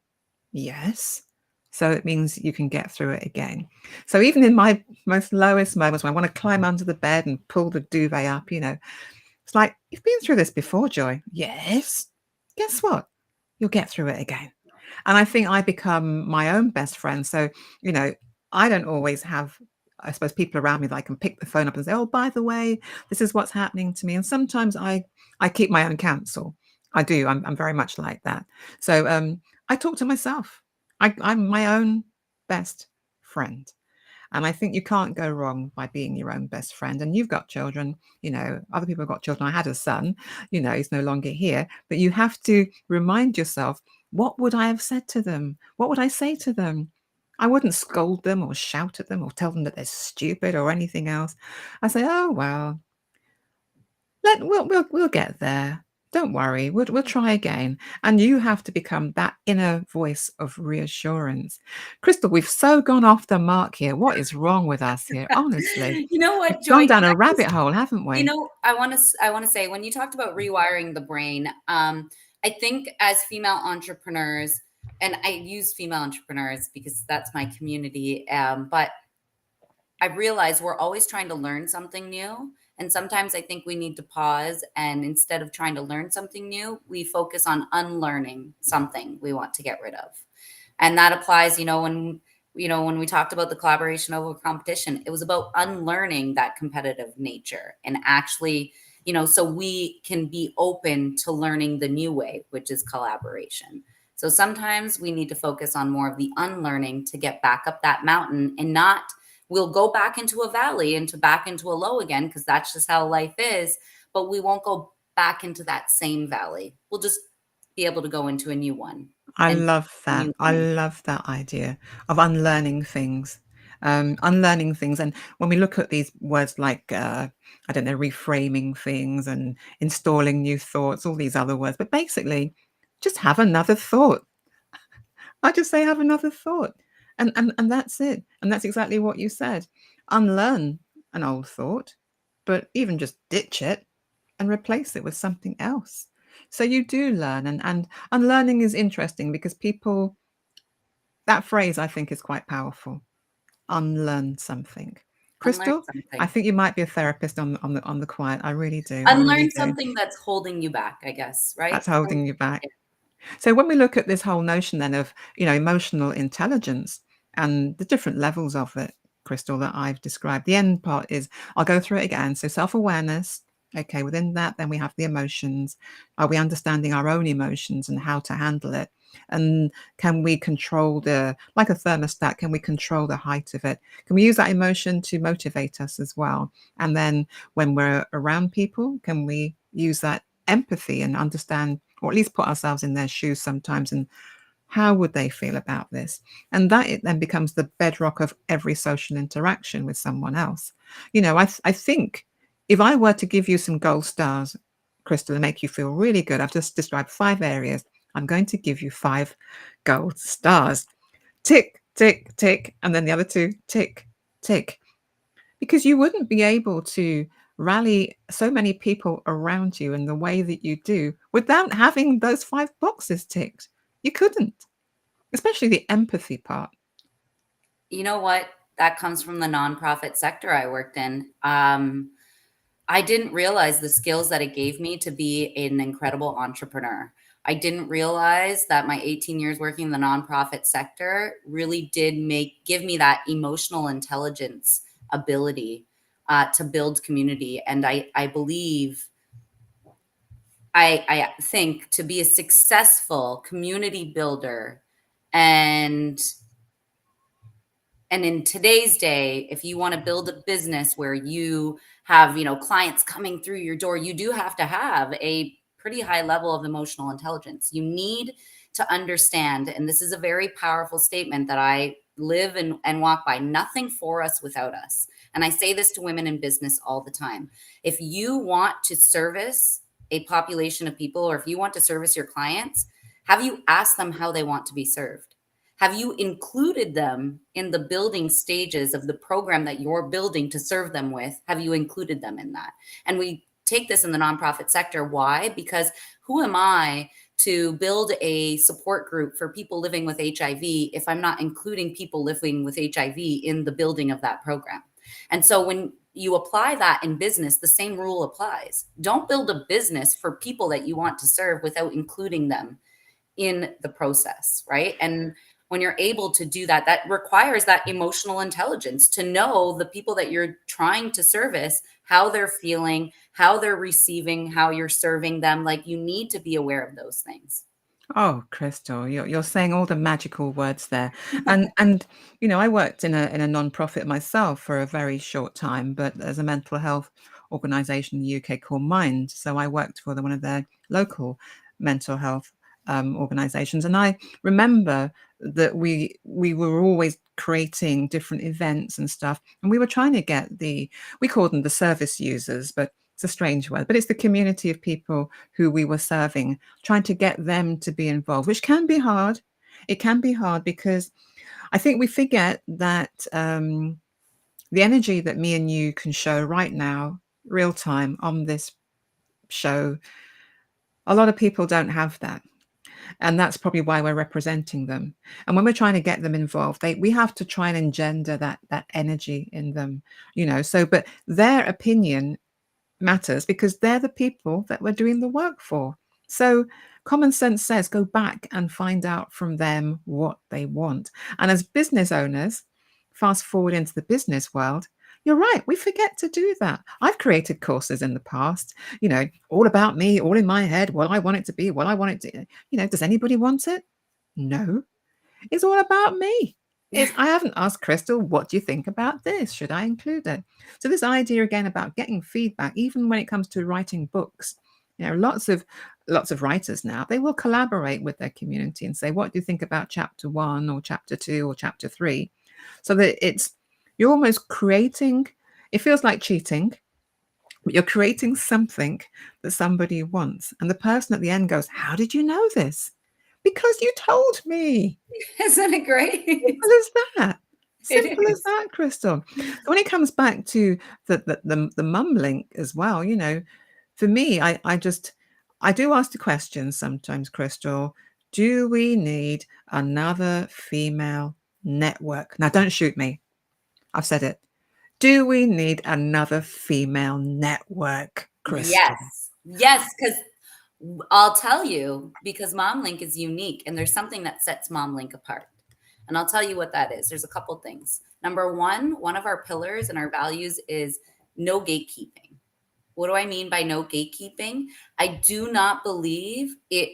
Yes. So it means you can get through it again. So even in my most lowest moments when I want to climb under the bed and pull the duvet up, it's like, you've been through this before, Joy. Yes. Guess what? You'll get through it again. And I think I become my own best friend. So, you know, I don't always have, I suppose, people around me that I can pick the phone up and say, oh, by the way, this is what's happening to me. And sometimes I keep my own counsel. I do. I'm very much like that. So I talk to myself. I'm my own best friend. And I think you can't go wrong by being your own best friend. And you've got children, other people have got children. I had a son, he's no longer here. But you have to remind yourself, what would I have said to them? What would I say to them? I wouldn't scold them or shout at them or tell them that they're stupid or anything else. I say, oh well, we'll get there. Don't worry, we'll try again. And you have to become that inner voice of reassurance. Crystal, we've so gone off the mark here. What is wrong with us here? Honestly, You know we've what, Joy? gone down Can a I rabbit just hole, haven't we? I want to say when you talked about rewiring the brain, I think as female entrepreneurs, and I use female entrepreneurs because that's my community, but I realize we're always trying to learn something new. And sometimes I think we need to pause and instead of trying to learn something new, we focus on unlearning something we want to get rid of. And that applies, when we talked about the collaboration over competition, it was about unlearning that competitive nature and actually, so we can be open to learning the new way, which is collaboration. So sometimes we need to focus on more of the unlearning to get back up that mountain and not we'll go back into a valley into back into a low again because that's just how life is, but we won't go back into that same valley. We'll just be able to go into a new one I and love that. new I learning. love that idea of unlearning things. Unlearning things. And when we look at these words like, I don't know, reframing things and installing new thoughts, all these other words, but basically, just have another thought. I just say have another thought. And that's it. And that's exactly what you said. Unlearn an old thought, but even just ditch it and replace it with something else. So you do learn, and unlearning is interesting because people, that phrase I think is quite powerful. Unlearn something. Unlearn Crystal, I something. think you might be a therapist on the quiet. I really do. I really Unlearn do. something that's holding you back, I guess, right? That's holding you back. So when we look at this whole notion then of, emotional intelligence and the different levels of it, Crystal, that I've described, the end part is, I'll go through it again. So self-awareness. Okay, within that, then we have the emotions. Are we understanding our own emotions and how to handle it? And can we control like a thermostat, can we control the height of it? Can we use that emotion to motivate us as well? And then when we're around people, can we use that empathy and understand, or at least put ourselves in their shoes sometimes, and how would they feel about this? And that it then becomes the bedrock of every social interaction with someone else. I think if I were to give you some gold stars, Crystal, and make you feel really good, I've just described 5 areas. I'm going to give you 5 gold stars. Tick, tick, tick, and then the other 2, tick, tick. Because you wouldn't be able to rally so many people around you in the way that you do without having those 5 boxes ticked. You couldn't, especially the empathy part. You know what? That comes from the nonprofit sector I worked in. I didn't realize the skills that it gave me to be an incredible entrepreneur. I didn't realize that my 18 years working in the nonprofit sector really did give me that emotional intelligence ability to build community. And I believe, I think to be a successful community builder, and in today's day, if you want to build a business where you have, clients coming through your door, you do have to have a pretty high level of emotional intelligence. You need to understand, and this is a very powerful statement that I live and walk by: nothing for us without us. And I say this to women in business all the time. If you want to service a population of people, or if you want to service your clients, have you asked them how they want to be served? Have you included them in the building stages of the program that you're building to serve them with? Have you included them in that? And we take this in the nonprofit sector. Why? Because who am I to build a support group for people living with HIV if I'm not including people living with HIV in the building of that program? And so when you apply that in business, the same rule applies. Don't build a business for people that you want to serve without including them in the process, right? And when you're able to do that, that requires that emotional intelligence to know the people that you're trying to service, how they're feeling, how they're receiving, how you're serving them. Like, you need to be aware of those things. Oh, Crystal, you're saying all the magical words there. And I worked in a non-profit myself for a very short time, but as a mental health organization in the UK called Mind. So I worked for one of their local mental health organizations. And I remember that we were always creating different events and stuff. And we were trying to get we called them the service users, but it's a strange word, but it's the community of people who we were serving, trying to get them to be involved, which can be hard. It can be hard because I think we forget that the energy that me and you can show right now, real time on this show, a lot of people don't have that. And that's probably why we're representing them. And when we're trying to get them involved, we have to try and engender that energy in them, So, but their opinion matters because they're the people that we're doing the work for. So common sense says go back and find out from them what they want. And as business owners, fast forward into the business world, you're right, we forget to do that. I've created courses in the past, all about me, all in my head, what I want it to be, what I want it to, does anybody want it? No, it's all about me. I haven't asked Crystal, what do you think about this? Should I include it? So this idea again about getting feedback, even when it comes to writing books, lots of writers now, they will collaborate with their community and say, what do you think about chapter 1 or chapter 2 or chapter 3? So that you're almost creating, it feels like cheating, but you're creating something that somebody wants. And the person at the end goes, how did you know this? Because you told me. Isn't it great? What is that? It Simple as is. that, Crystal. So when it comes back to the mum link as well, for me, I do ask the question sometimes, Crystal, do we need another female network? Now, don't shoot me. I've said it. Do we need another female network, Crystal? Yes. Yes, because I'll tell you, because MomLink is unique and there's something that sets MomLink apart. And I'll tell you what that is. There's a couple things. Number one of our pillars and our values is no gatekeeping. What do I mean by no gatekeeping? I do not believe it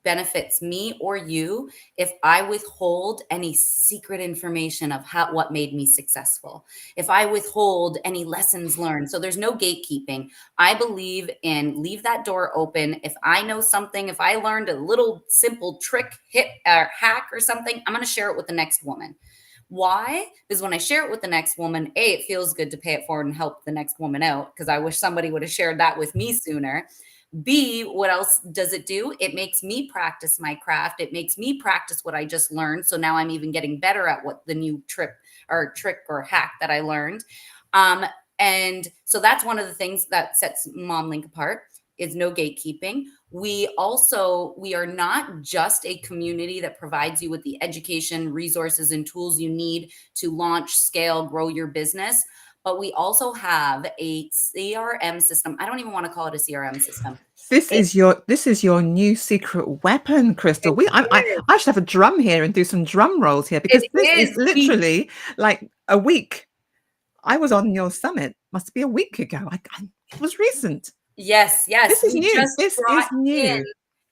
benefits me or you if I withhold any secret information of what made me successful. If I withhold any lessons learned. So there's no gatekeeping. I believe in leave that door open. If I know something, if I learned a little simple trick, hit or hack or something, I'm going to share it with the next woman. Why? Because when I share it with the next woman, A, it feels good to pay it forward and help the next woman out because I wish somebody would have shared that with me sooner. B, what else does it do? It makes me practice my craft. It makes me practice what I just learned. So now I'm even getting better at what the new trick or hack that I learned. And so that's one of the things that sets MomLink apart is no gatekeeping. We are not just a community that provides you with the education, resources, and tools you need to launch, scale, grow your business, but we also have a CRM system. I don't even want to call it a CRM system. It This is your new secret weapon, Crystal. is. I should have a drum here and do some drum rolls here It because this is is. literally like a week. I was on your summit, must be a week ago. It was recent. Yes, yes. This is We new. just This brought is in new.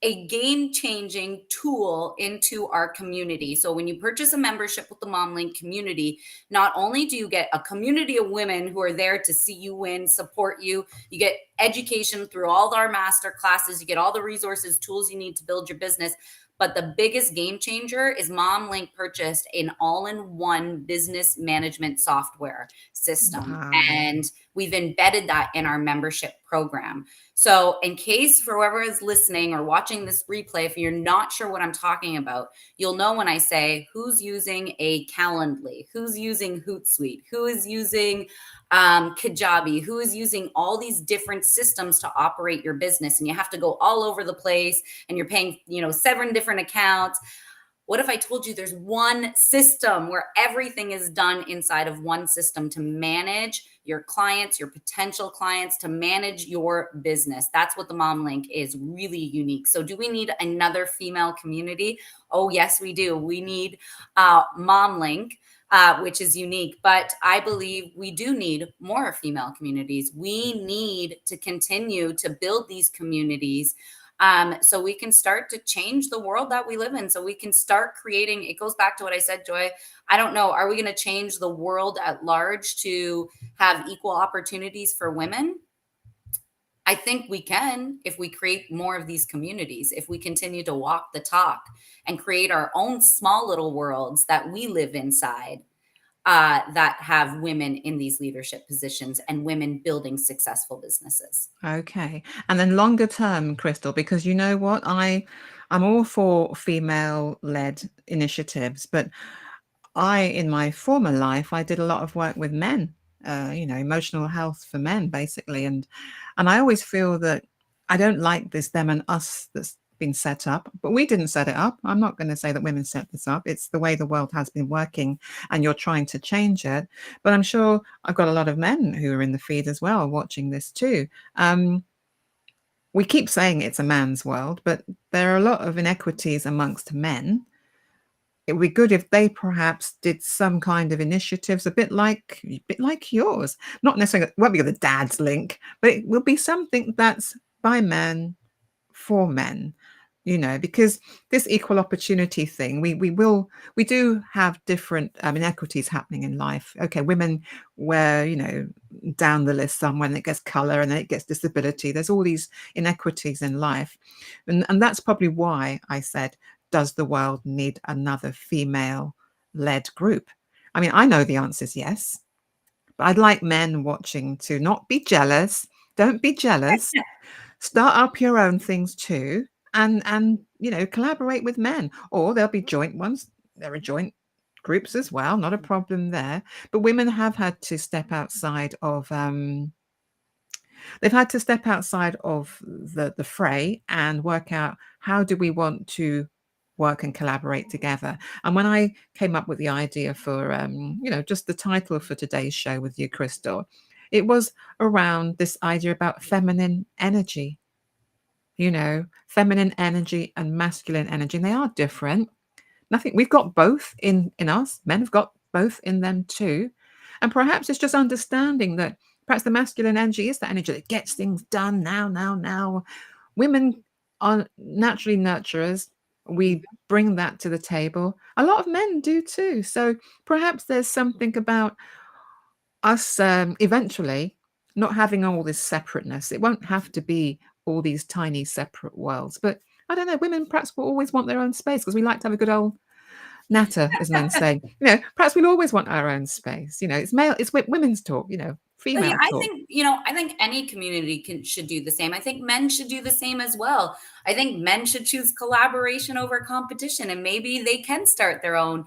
a game-changing tool into our community. So when you purchase a membership with the MomLink community, not only do you get a community of women who are there to see you win, support you, you get education through all our master classes, you get all the resources, tools you need to build your business. But the biggest game changer is MomLink purchased an all-in-one business management software system. Wow. And we've embedded that in our membership program. So, in case for whoever is listening or watching this replay, if you're not sure what I'm talking about, you'll know when I say who's using a Calendly, who's using Hootsuite, who is using Kajabi, who is using all these different systems to operate your business, and you have to go all over the place, and you're paying, 7 different accounts. What if I told you there's one system where everything is done inside of one system to manage your clients, your potential clients, to manage your business? That's what the Mom Link is, really unique. So do we need another female community? Oh, yes, we do. We need Mom Link. Which is unique, but I believe we do need more female communities. We need to continue to build these communities so we can start to change the world that we live in. So we can start creating, it goes back to what I said, Joy. I don't know, are we going to change the world at large to have equal opportunities for women? I think we can if we create more of these communities, if we continue to walk the talk and create our own small little worlds that we live inside that have women in these leadership positions and women building successful businesses. Okay. And then longer term, Crystal, because you know what? I'm all for female-led initiatives, but in my former life, I did a lot of work with men, emotional health for men, basically. And I always feel that I don't like this them and us that's been set up, but we didn't set it up. I'm not going to say that women set this up. It's the way the world has been working and you're trying to change it. But I'm sure I've got a lot of men who are in the feed as well watching this too. We keep saying it's a man's world, but there are a lot of inequities amongst men. It would be good if they perhaps did some kind of initiatives, a bit like yours. Not necessarily, it won't be the dad's link, but it will be something that's by men for men, because this equal opportunity thing, we do have different inequities happening in life. Okay, women were, down the list some when it gets color and then it gets disability. There's all these inequities in life. And that's probably why I said, does the world need another female-led group? I mean, I know the answer is yes, but I'd like men watching to not be jealous. Don't be jealous. Start up your own things too, and collaborate with men, or there'll be joint ones. They're a joint groups as well, not a problem there. But women have had to step outside of they've had to step outside of the fray and work out how do we want to work and collaborate together. And when I came up with the idea for just the title for today's show with you, Crystal, it was around this idea about feminine energy, feminine energy and masculine energy, and they are different. Nothing, we've got both in us. Men have got both in them too. And perhaps it's just understanding that perhaps the masculine energy is the energy that gets things done now. Women are naturally nurturers. We bring that to the table. A lot of men do too. So perhaps there's something about us eventually not having all this separateness. It won't have to be all these tiny separate worlds. But I don't know, women perhaps will always want their own space because we like to have a good old natter, as men say. Perhaps we'll always want our own space. It's male, it's women's talk, Well, yeah, female I talk. think, I think any community should do the same. I think men should do the same as well. I think men should choose collaboration over competition, and maybe they can start their own,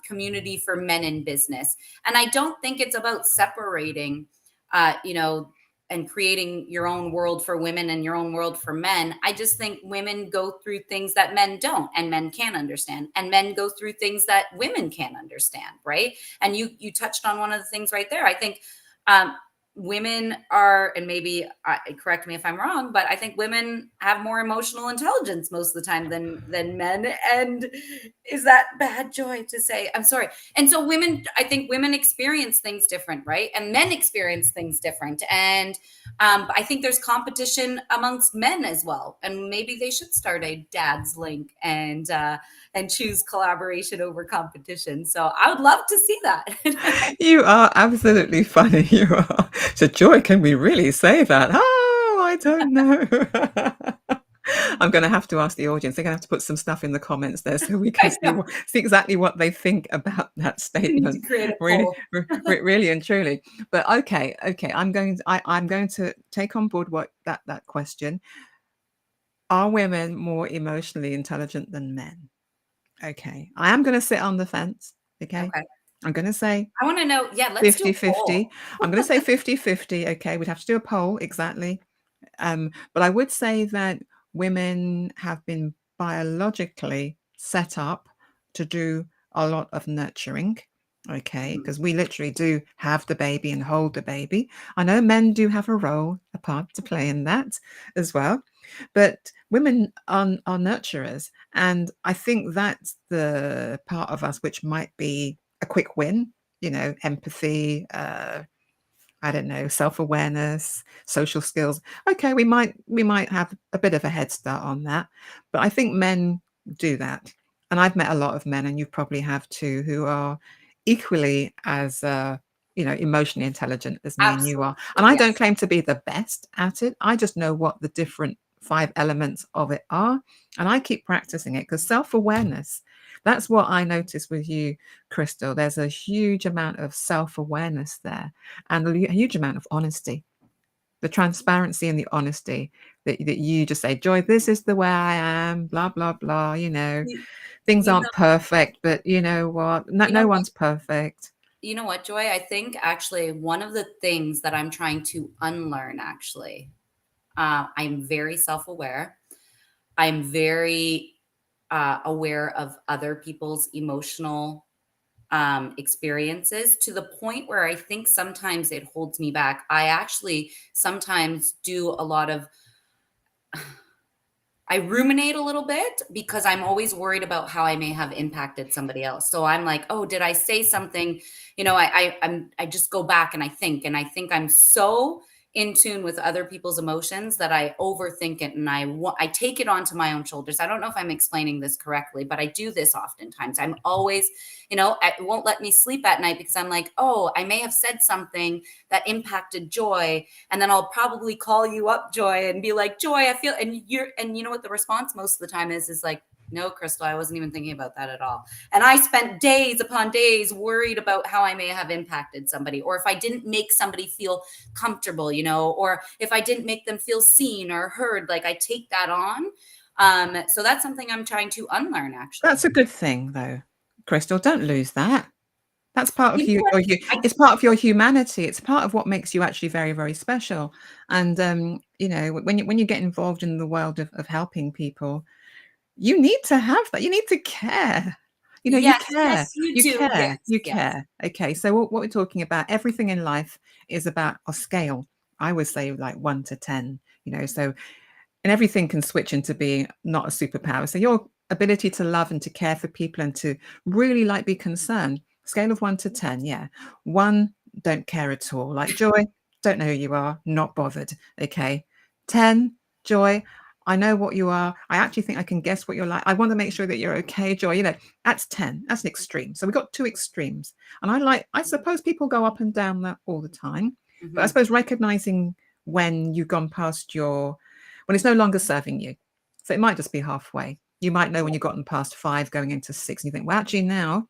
community for men in business. And I don't think it's about separating, uh, you know, and creating your own world for women and your own world for men. I just think women go through things that men don't, and men can't understand, and men go through things that women can't understand, right? And you touched on one of the things right there. I think um, women are, and maybe correct me if I'm wrong, but I think women have more emotional intelligence most of the time than men. And is that bad, Joy, to say? I'm sorry. And so I think women experience things different, right? And men experience things different. And I think there's competition amongst men as well. And maybe they should start a dad's link and choose collaboration over competition. So I would love to see that. You are absolutely funny. You are. So, Joy, can we really say that? Oh, I don't know. I'm going to have to ask the audience. They're going to have to put some stuff in the comments there so we can I know. see exactly what they think about that We need to statement. create a Really, poll. really and truly. But okay. I'm going to take on board what that question. Are women more emotionally intelligent than men? Okay. I am going to sit on the fence. Okay. Okay. I'm going to say I want to know. Yeah, let's do a 50-50. poll. I'm going to say 50-50. Okay. We'd have to do a poll. Exactly. But I would say that women have been biologically set up to do a lot of nurturing. Okay, because we literally do have the baby and hold the baby. I know men do have a role, a part to play in that as well, but women are nurturers. And I think that's the part of us which might be a quick win, empathy, I don't know, self-awareness, social skills. Okay, we might have a bit of a head start on that, but I think men do that. And I've met a lot of men, and you probably have too, who are equally as emotionally intelligent as me and you are. And Absolutely. I don't Yes. claim to be the best at it. I just know what the different 5 elements of it are, and I keep practicing it because self-awareness. That's what I noticed with you, Crystal. There's a huge amount of self-awareness there and a huge amount of honesty, the transparency and the honesty that you just say, Joy, this is the way I am, blah, blah, blah. You, Things you know, aren't perfect, but you know what? No, you know no what? one's perfect. You know what, Joy? I think actually one of the things that I'm trying to unlearn, actually, I'm very self-aware. I'm very aware of other people's emotional experiences to the point where I think sometimes it holds me back. I actually sometimes do a lot of, I ruminate a little bit because I'm always worried about how I may have impacted somebody else. So I'm like, oh, did I say something? I just go back and I think I'm so in tune with other people's emotions that I overthink it and I take it onto my own shoulders. I don't know if I'm explaining this correctly, but I do this oftentimes. I'm always, it won't let me sleep at night because I'm like, oh, I may have said something that impacted Joy, and then I'll probably call you up, Joy, and be like, Joy, I feel, and you know what the response most of the time is like, no, Crystal, I wasn't even thinking about that at all. And I spent days upon days worried about how I may have impacted somebody, or if I didn't make somebody feel comfortable, or if I didn't make them feel seen or heard, like I take that on. So that's something I'm trying to unlearn, That's actually. a good thing, though, Crystal, don't lose that. That's part of You know you, what? or you. It's part of your humanity. It's part of what makes you actually very, very special. And when you get involved in the world of helping people, you need to have that. You need to care. You Yes, care. yes, you You do. care. Yes, You yes. care. Okay. So what we're talking about, everything in life is about a scale. I would say like 1 to 10. So and everything can switch into being not a superpower. So your ability to love and to care for people and to really like be concerned, scale of 1 to 10, yeah. One, don't care at all. Like Joy, don't know who you are, not bothered. Okay. 10, Joy, I know what you are. I actually think I can guess what you're like. I want to make sure that you're okay, Joy. That's 10. That's an extreme. So we've got two extremes. And I suppose people go up and down that all the time. But I Mhm. suppose recognizing when you've gone past when it's no longer serving you. So it might just be halfway. You might know when you've gotten past 5 going into 6 and you think, well, actually now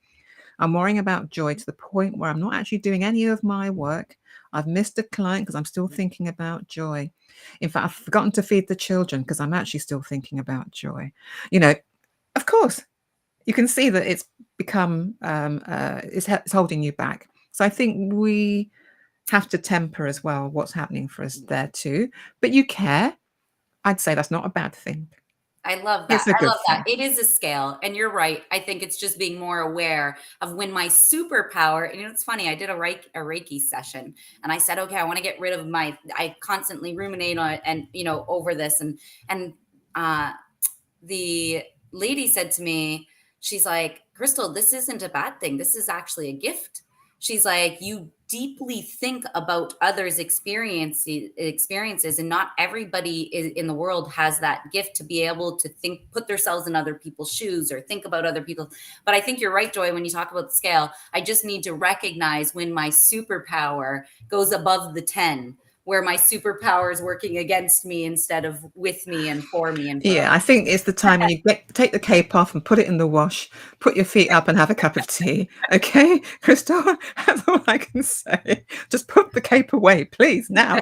I'm worrying about Joy to the point where I'm not actually doing any of my work. I've missed a client because I'm still thinking about Joy. In fact, I've forgotten to feed the children because I'm actually still thinking about Joy. You know, of course, you can see that it's become, it's holding you back. So I think we have to temper as well what's happening for us there too. But you care. I'd say that's not a bad thing. I love that. It's a I good love that. thing. It is a scale, and you're right. I think it's just being more aware of when my superpower. And it's funny. I did a Reiki session, and I said, okay, I want to get rid of my. I constantly ruminate on it, and over this, and uh, the lady said to me, she's like, Crystal, this isn't a bad thing. This is actually a gift. She's like, you deeply think about others' experiences, and not everybody in the world has that gift to be able to put themselves in other people's shoes or think about other people. But I think you're right, Joy, when you talk about the scale. I just need to recognize when my superpower goes above the 10, where my superpower is working against me instead of with me and for me and for Yeah, I think it's the time when you take the cape off and put it in the wash, put your feet up and have a cup of tea. Okay, Crystal, that's all I can say. Just put the cape away, please, now.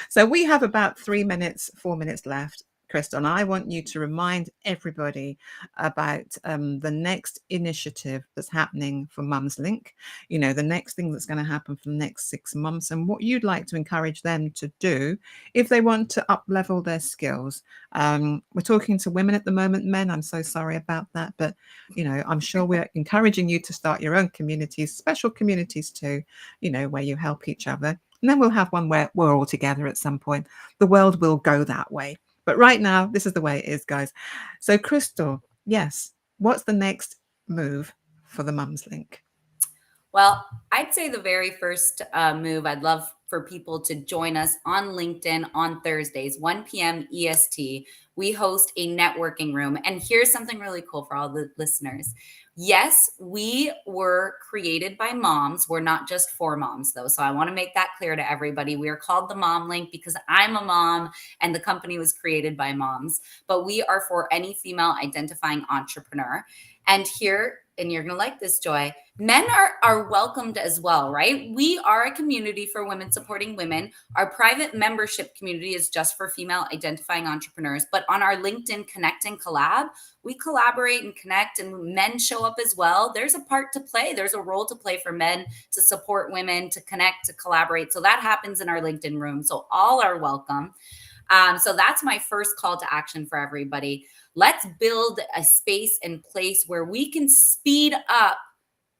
So we have about 3 minutes, 4 minutes left, Crystal, and I want you to remind everybody about the next initiative that's happening for Mums Link, the next thing that's going to happen for the next 6 months, and what you'd like to encourage them to do if they want to up level their skills. We're talking to women at the moment, men. I'm so sorry about that. But, I'm sure we're encouraging you to start your own communities, special communities too, where you help each other. And then we'll have one where we're all together at some point. The world will go that way. But right now, this is the way it is, guys. So, Crystal, yes, what's the next move for the Mums Link? Well, I'd say the very first move, I'd love for people to join us on LinkedIn on Thursdays, 1 p.m. EST. We host a networking room. And here's something really cool for all the listeners. Yes, we were created by moms. We're not just for moms, though. So I want to make that clear to everybody. We are called the Mom Link because I'm a mom and the company was created by moms. But we are for any female identifying entrepreneur. And here, and you're going to like this, Joy, men are welcomed as well, right? We are a community for women supporting women. Our private membership community is just for female identifying entrepreneurs. But on our LinkedIn Connect and Collab, we collaborate and connect, and men show up as well. There's a part to play. There's a role to play for men to support women, to connect, to collaborate. So that happens in our LinkedIn room. So all are welcome. So that's my first call to action for everybody. Let's build a space and place where we can speed up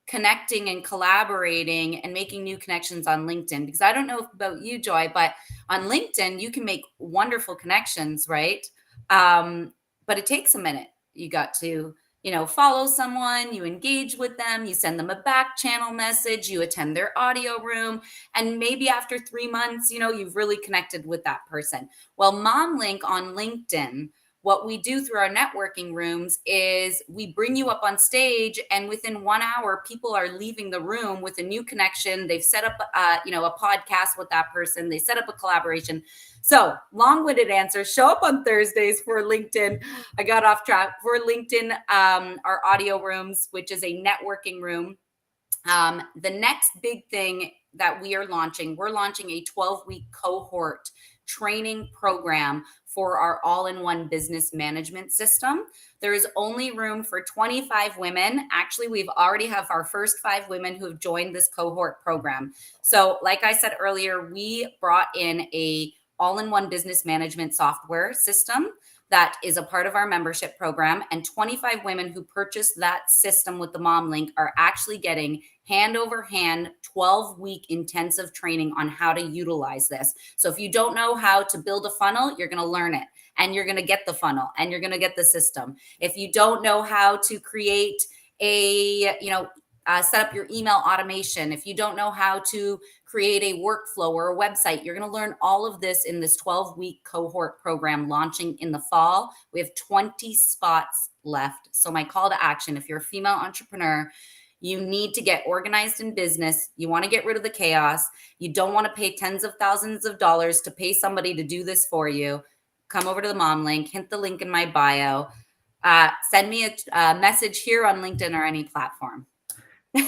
connecting and collaborating and making new connections on LinkedIn. Because I don't know about you, Joy, but on LinkedIn, you can make wonderful connections, right? But it takes a minute. You got to, follow someone, you engage with them, you send them a back channel message, you attend their audio room, and maybe after 3 months, you've really connected with that person. Well, Mom Link on LinkedIn, what we do through our networking rooms is we bring you up on stage, and within 1 hour, people are leaving the room with a new connection. They've set up, a podcast with that person. They set up a collaboration. So long-winded answer, show up on Thursdays for LinkedIn. I got off track for LinkedIn, our audio rooms, which is a networking room. The next big thing that we're launching a 12-week cohort training program for our all-in-one business management system. There is only room for 25 women. Actually, we've already have our first 5 women who have joined this cohort program. So, like I said earlier, we brought in a all-in-one business management software system that is a part of our membership program, and 25 women who purchased that system with the Mom Link are actually getting hand over hand 12-week intensive training on how to utilize this. So if you don't know how to build a funnel, you're going to learn it, and you're going to get the funnel, and you're going to get the system. If you don't know how to create a, set up your email automation, if you don't know how to create a workflow or a website, you're going to learn all of this in this 12-week cohort program launching in the fall. We have 20 spots left. So my call to action, if you're a female entrepreneur, you need to get organized in business. You want to get rid of the chaos. You don't want to pay tens of thousands of dollars to pay somebody to do this for you. Come over to the Mom Link, hit the link in my bio. Send me a message here on LinkedIn or any platform.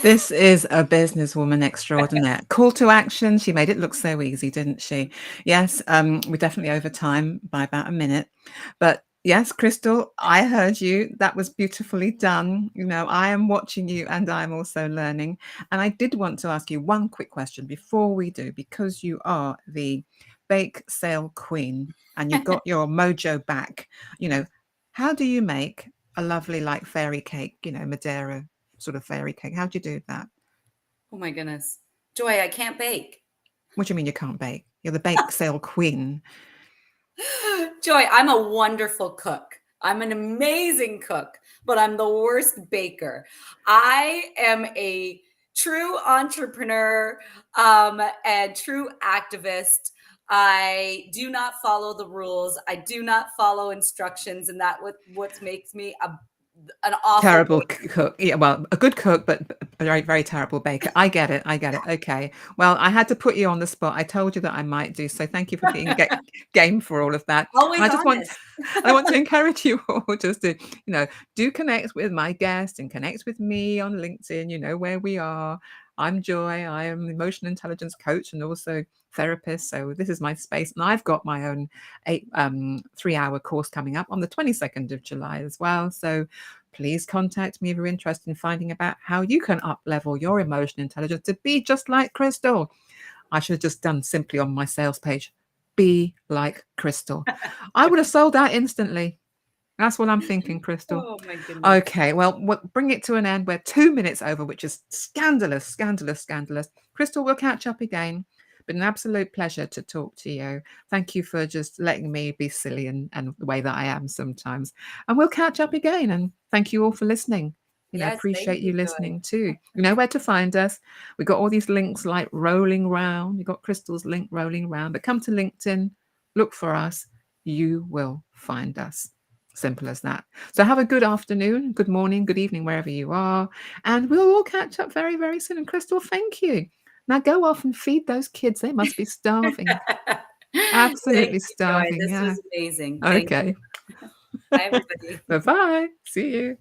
This is a businesswoman extraordinaire. Call to action. She made it look so easy, didn't she? Yes, we're definitely over time by about a minute. But yes, Crystal, I heard you. That was beautifully done. I am watching you and I'm also learning. And I did want to ask you one quick question before we do, because you are the bake sale queen and you've got your mojo back. How do you make a lovely, like, fairy cake, Madeira sort of fairy cake? How do you do that? Oh my goodness. Joy, I can't bake. What do you mean you can't bake? You're the bake sale queen. Joy, I'm a wonderful cook. I'm an amazing cook, but I'm the worst baker. I am a true entrepreneur and true activist. I do not follow the rules. I do not follow instructions, and what makes me an awful Terrible baker. cook. Yeah, well, a good cook, but a very, very terrible baker. I get it. Okay. Well, I had to put you on the spot. I told you that I might do so. Thank you for being game for all of that. And Always I just want honest. I want to encourage you all just to, do connect with my guest and connect with me on LinkedIn. You know where we are. I'm Joy. I am an emotional intelligence coach and also therapist. So this is my space. And I've got my own 3-hour course coming up on the 22nd of July as well. So please contact me if you're interested in finding about how you can up level your emotional intelligence to be just like Crystal. I should have just done simply on my sales page, be like Crystal. I would have sold that instantly. That's what I'm thinking, Crystal. Oh my goodness. Okay, well, we'll bring it to an end. We're 2 minutes over, which is scandalous, scandalous, scandalous. Crystal, we'll catch up again. Been an absolute pleasure to talk to you. Thank you for just letting me be silly and the way that I am sometimes. And we'll catch up again. And thank you all for listening. Yes, thank Appreciate you, you Joy. listening too. You know where to find us. We've got all these links like rolling round. You've got Crystal's link rolling round. But come to LinkedIn, look for us. You will find us. Simple as that. So have a good afternoon, good morning, good evening, wherever you are. And we'll all catch up very, very soon. And Crystal, thank you. Now go off and feed those kids. They must be starving. Absolutely Thank you, Joy. starving. This Yeah. was amazing. Thank Okay. you. Bye, everybody. Bye-bye. See you.